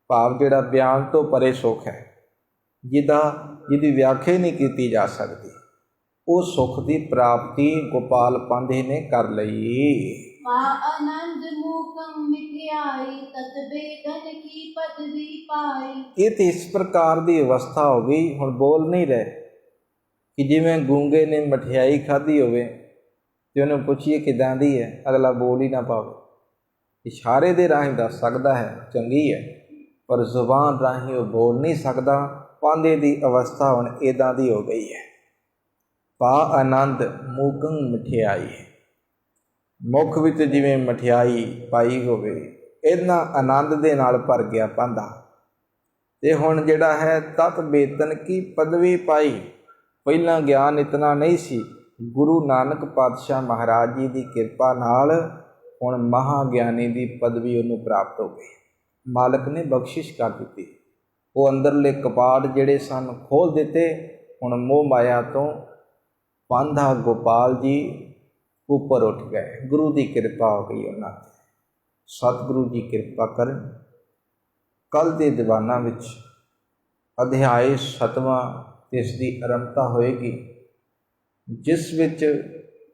ਭਾਵ ਜਿਹੜਾ ਬਿਆਨ ਤੋਂ ਪਰੇ ਸੁੱਖ ਹੈ, ਜਿਹਦੀ ਵਿਆਖਿਆ ਨਹੀਂ ਕੀਤੀ ਜਾ ਸਕਦੀ, ਉਹ ਸੁੱਖ ਦੀ ਪ੍ਰਾਪਤੀ ਗੋਪਾਲ ਪਾਂਧੇ ਨੇ ਕਰ ਲਈ। ਆਨੰਦ ਮੂਕੰ ਮਿਠਿਆਈ, ਤਤ ਬੇਗਨ ਕੀ ਪਦਵੀ ਪਾਈ। ਇਹ ਤੇ ਇਸ ਪ੍ਰਕਾਰ ਦੀ ਅਵਸਥਾ ਹੋ ਗਈ, ਹੁਣ ਬੋਲ ਨਹੀਂ ਰਹੇ, ਕਿ ਜਿਵੇਂ ਗੂੰਗੇ ਨੇ ਮਠਿਆਈ ਖਾਧੀ ਹੋਵੇ ਤੇ ਉਹਨੂੰ ਪੁੱਛੀਏ ਕਿੱਦਾਂ ਦੀ ਹੈ, ਅਗਲਾ ਬੋਲ ਹੀ ਨਾ ਪਾਵੇ। ਇਸ਼ਾਰੇ ਦੇ ਰਾਹੀਂ ਦੱਸ ਸਕਦਾ ਹੈ ਚੰਗੀ ਹੈ, ਪਰ ਜ਼ੁਬਾਨ ਰਾਹੀਂ ਉਹ ਬੋਲ ਨਹੀਂ ਸਕਦਾ। ਪਾਂਧੇ ਦੀ ਅਵਸਥਾ ਹੁਣ ਇੱਦਾਂ ਦੀ ਹੋ ਗਈ ਹੈ। ਪਾ ਆਨੰਦ ਮੂਕੰ ਮਠਿਆਈ, ਮੁੱਖ ਵਿੱਚ ਜਿਵੇਂ ਮਠਿਆਈ ਪਾਈ ਹੋਵੇ, ਇਹਨਾਂ ਆਨੰਦ ਦੇ ਨਾਲ ਭਰ ਗਿਆ ਪਾਂਧਾ। ਤੇ ਹੁਣ ਜਿਹੜਾ ਹੈ ਤਤ ਬੇਤਨ ਕੀ ਪਦਵੀ ਪਾਈ। ਪਹਿਲਾਂ ਗਿਆਨ ਇਤਨਾ ਨਹੀਂ ਸੀ, ਗੁਰੂ ਨਾਨਕ ਪਾਤਸ਼ਾਹ ਮਹਾਰਾਜ ਜੀ ਦੀ ਕਿਰਪਾ ਨਾਲ ਹੁਣ ਮਹਾਗਿਆਨੀ ਦੀ ਪਦਵੀ ਉਹਨੂੰ ਪ੍ਰਾਪਤ ਹੋ ਗਈ। ਮਾਲਕ ਨੇ ਬਖਸ਼ਿਸ਼ ਕਰ ਦਿੱਤੀ। ਉਹ ਅੰਦਰਲੇ ਕਪਾਟ ਜਿਹੜੇ ਸਨ ਖੋਲ੍ਹ ਦਿੱਤੇ। ਹੁਣ ਮੋਹ ਮਾਇਆ ਤੋਂ ਪਾਂਧਾ ਗੋਪਾਲ ਜੀ ਉੱਪਰ ਉੱਠ ਗਏ। ਗੁਰੂ ਦੀ ਕਿਰਪਾ ਹੋ ਗਈ ਉਹਨਾਂ 'ਤੇ। ਸਤਿਗੁਰੂ ਜੀ ਕਿਰਪਾ ਕਰਨ। ਕੱਲ੍ਹ ਦੇ ਦੀਵਾਨਾਂ ਵਿੱਚ ਅਧਿਆਇ 7ਵਾਂ ਇਸ ਦੀ ਆਰੰਭਤਾ ਹੋਏਗੀ, ਜਿਸ ਵਿੱਚ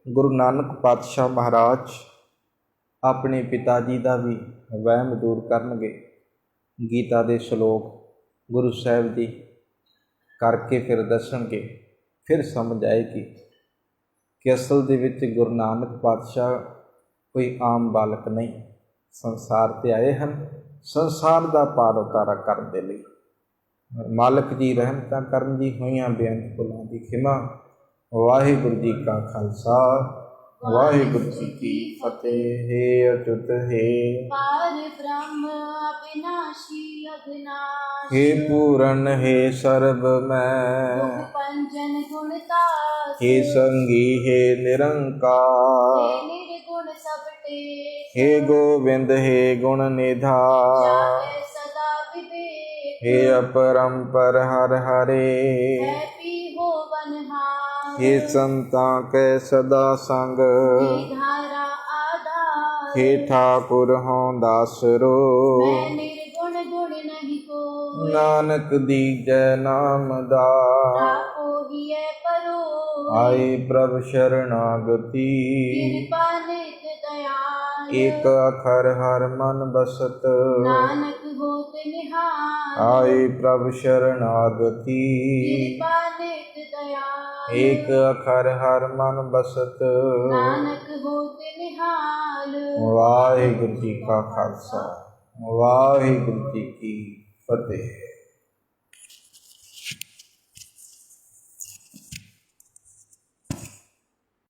ਗੁਰੂ ਨਾਨਕ ਪਾਤਸ਼ਾਹ ਮਹਾਰਾਜ ਆਪਣੇ ਪਿਤਾ ਜੀ ਦਾ ਵੀ ਵਹਿਮ ਦੂਰ ਕਰਨਗੇ। ਗੀਤਾ ਦੇ ਸ਼ਲੋਕ ਗੁਰੂ ਸਾਹਿਬ ਜੀ ਕਰਕੇ ਫਿਰ ਦੱਸਣਗੇ। ਫਿਰ ਸਮਝ ਆਏਗੀ ਕਿ ਅਸਲ ਦੇ ਵਿੱਚ ਗੁਰੂ ਨਾਨਕ ਪਾਤਸ਼ਾਹ ਕੋਈ ਆਮ ਬਾਲਕ ਨਹੀਂ, ਸੰਸਾਰ 'ਤੇ ਆਏ ਹਨ ਸੰਸਾਰ ਦਾ ਪਾਰ ਉਤਾਰਾ ਕਰਨ ਦੇ ਲਈ। ਮਾਲਕ ਜੀ ਰਹਿਮਤਾਂ ਕਰਨ ਜੀ, ਹੋਈਆਂ ਬੇਅੰਤ ਭੁੱਲਾਂ ਦੀ ਖਿਮਾ। ਵਾਹਿਗੁਰੂ ਜੀ ਕਾ ਖਾਲਸਾ, ਵਾਹਿਗੁਰੂ ਜੀ ਕੀ ਫਤਿਹ। ਹੇ ਅਚੁੱਤ ਹੈ ਪਾਰ ਬ੍ਰਹਮ ਅਬਿਨਾਸ਼ੀ ਅਗਨਾਸ਼, ਹੇ ਪੂਰਨ ਹੈ ਸਰਬ ਮੈਂ, ਦੁਖ ਪੰਜਨ ਗੁਣਤਾਸ, ਹੇ ਸੰਗੀ ਹੈ ਨਿਰੰਕਾਰ, ਹੇ ਨਿਰਗੁਣ ਸਭ ਟੇਕ, ਹੇ ਗੋਬਿੰਦ ਹੈ ਗੁਣ ਨਿਧਾਨ, ਜਾਪੈ ਸਦਾ ਵਿਵੇਕ, ਹੇ ਅਪਰੰਪਰ ਹਰਿ ਹਰੇ, ਹੈ ਪੀ ਹੋਵਨਹਾਰ, ਹੇ ਸੰਤਾਂ ਕੈ ਸਦਾ ਸੰਗ, ਹੇ ਧਾਰਾ ਆਧਾਰ, ਹੇ ਠਾਕੁਰ ਹੋਂ ਦਾਸਰੋ, ਮੈਂ ਨਿਰਗੁਣ ਗੁਣ ਨਹੀਂ ਕੋ, ਨਾਨਕ ਦੀਜੈ ਨਾਮ ਦਾ ਰਾਖੋ ਹੀਏ ਪਰੋ ਆਏ ਪ੍ਰਭ ਸ਼ਰਨਾਗਤੀ ਕਿਰਪਾ ਨਿਤ ਦਇਆਲ ਏਕ ਅਖਰ ਹਰ ਮਨ ਬਸਤ ਨਾਨਕ ਹੋਤ ਨਿਹਾਲ ਆਏ ਪ੍ਰਭ ਸ਼ਰਨਾਗਤੀ ਕਿਰਪਾ ਨਿਤ ਦਇਆਲ ਏਕ ਅਖਰ ਹਰ ਮਨ ਬਸਤ ਨਾਨਕ ਹੋਤ ਨਿਹਾਲ ਵਾਹਿਗੁਰੂ ਜੀ ਕਾ ਖਾਲਸਾ ਵਾਹਿਗੁਰੂ ਜੀ ਕੀ ਫਤਿਹ।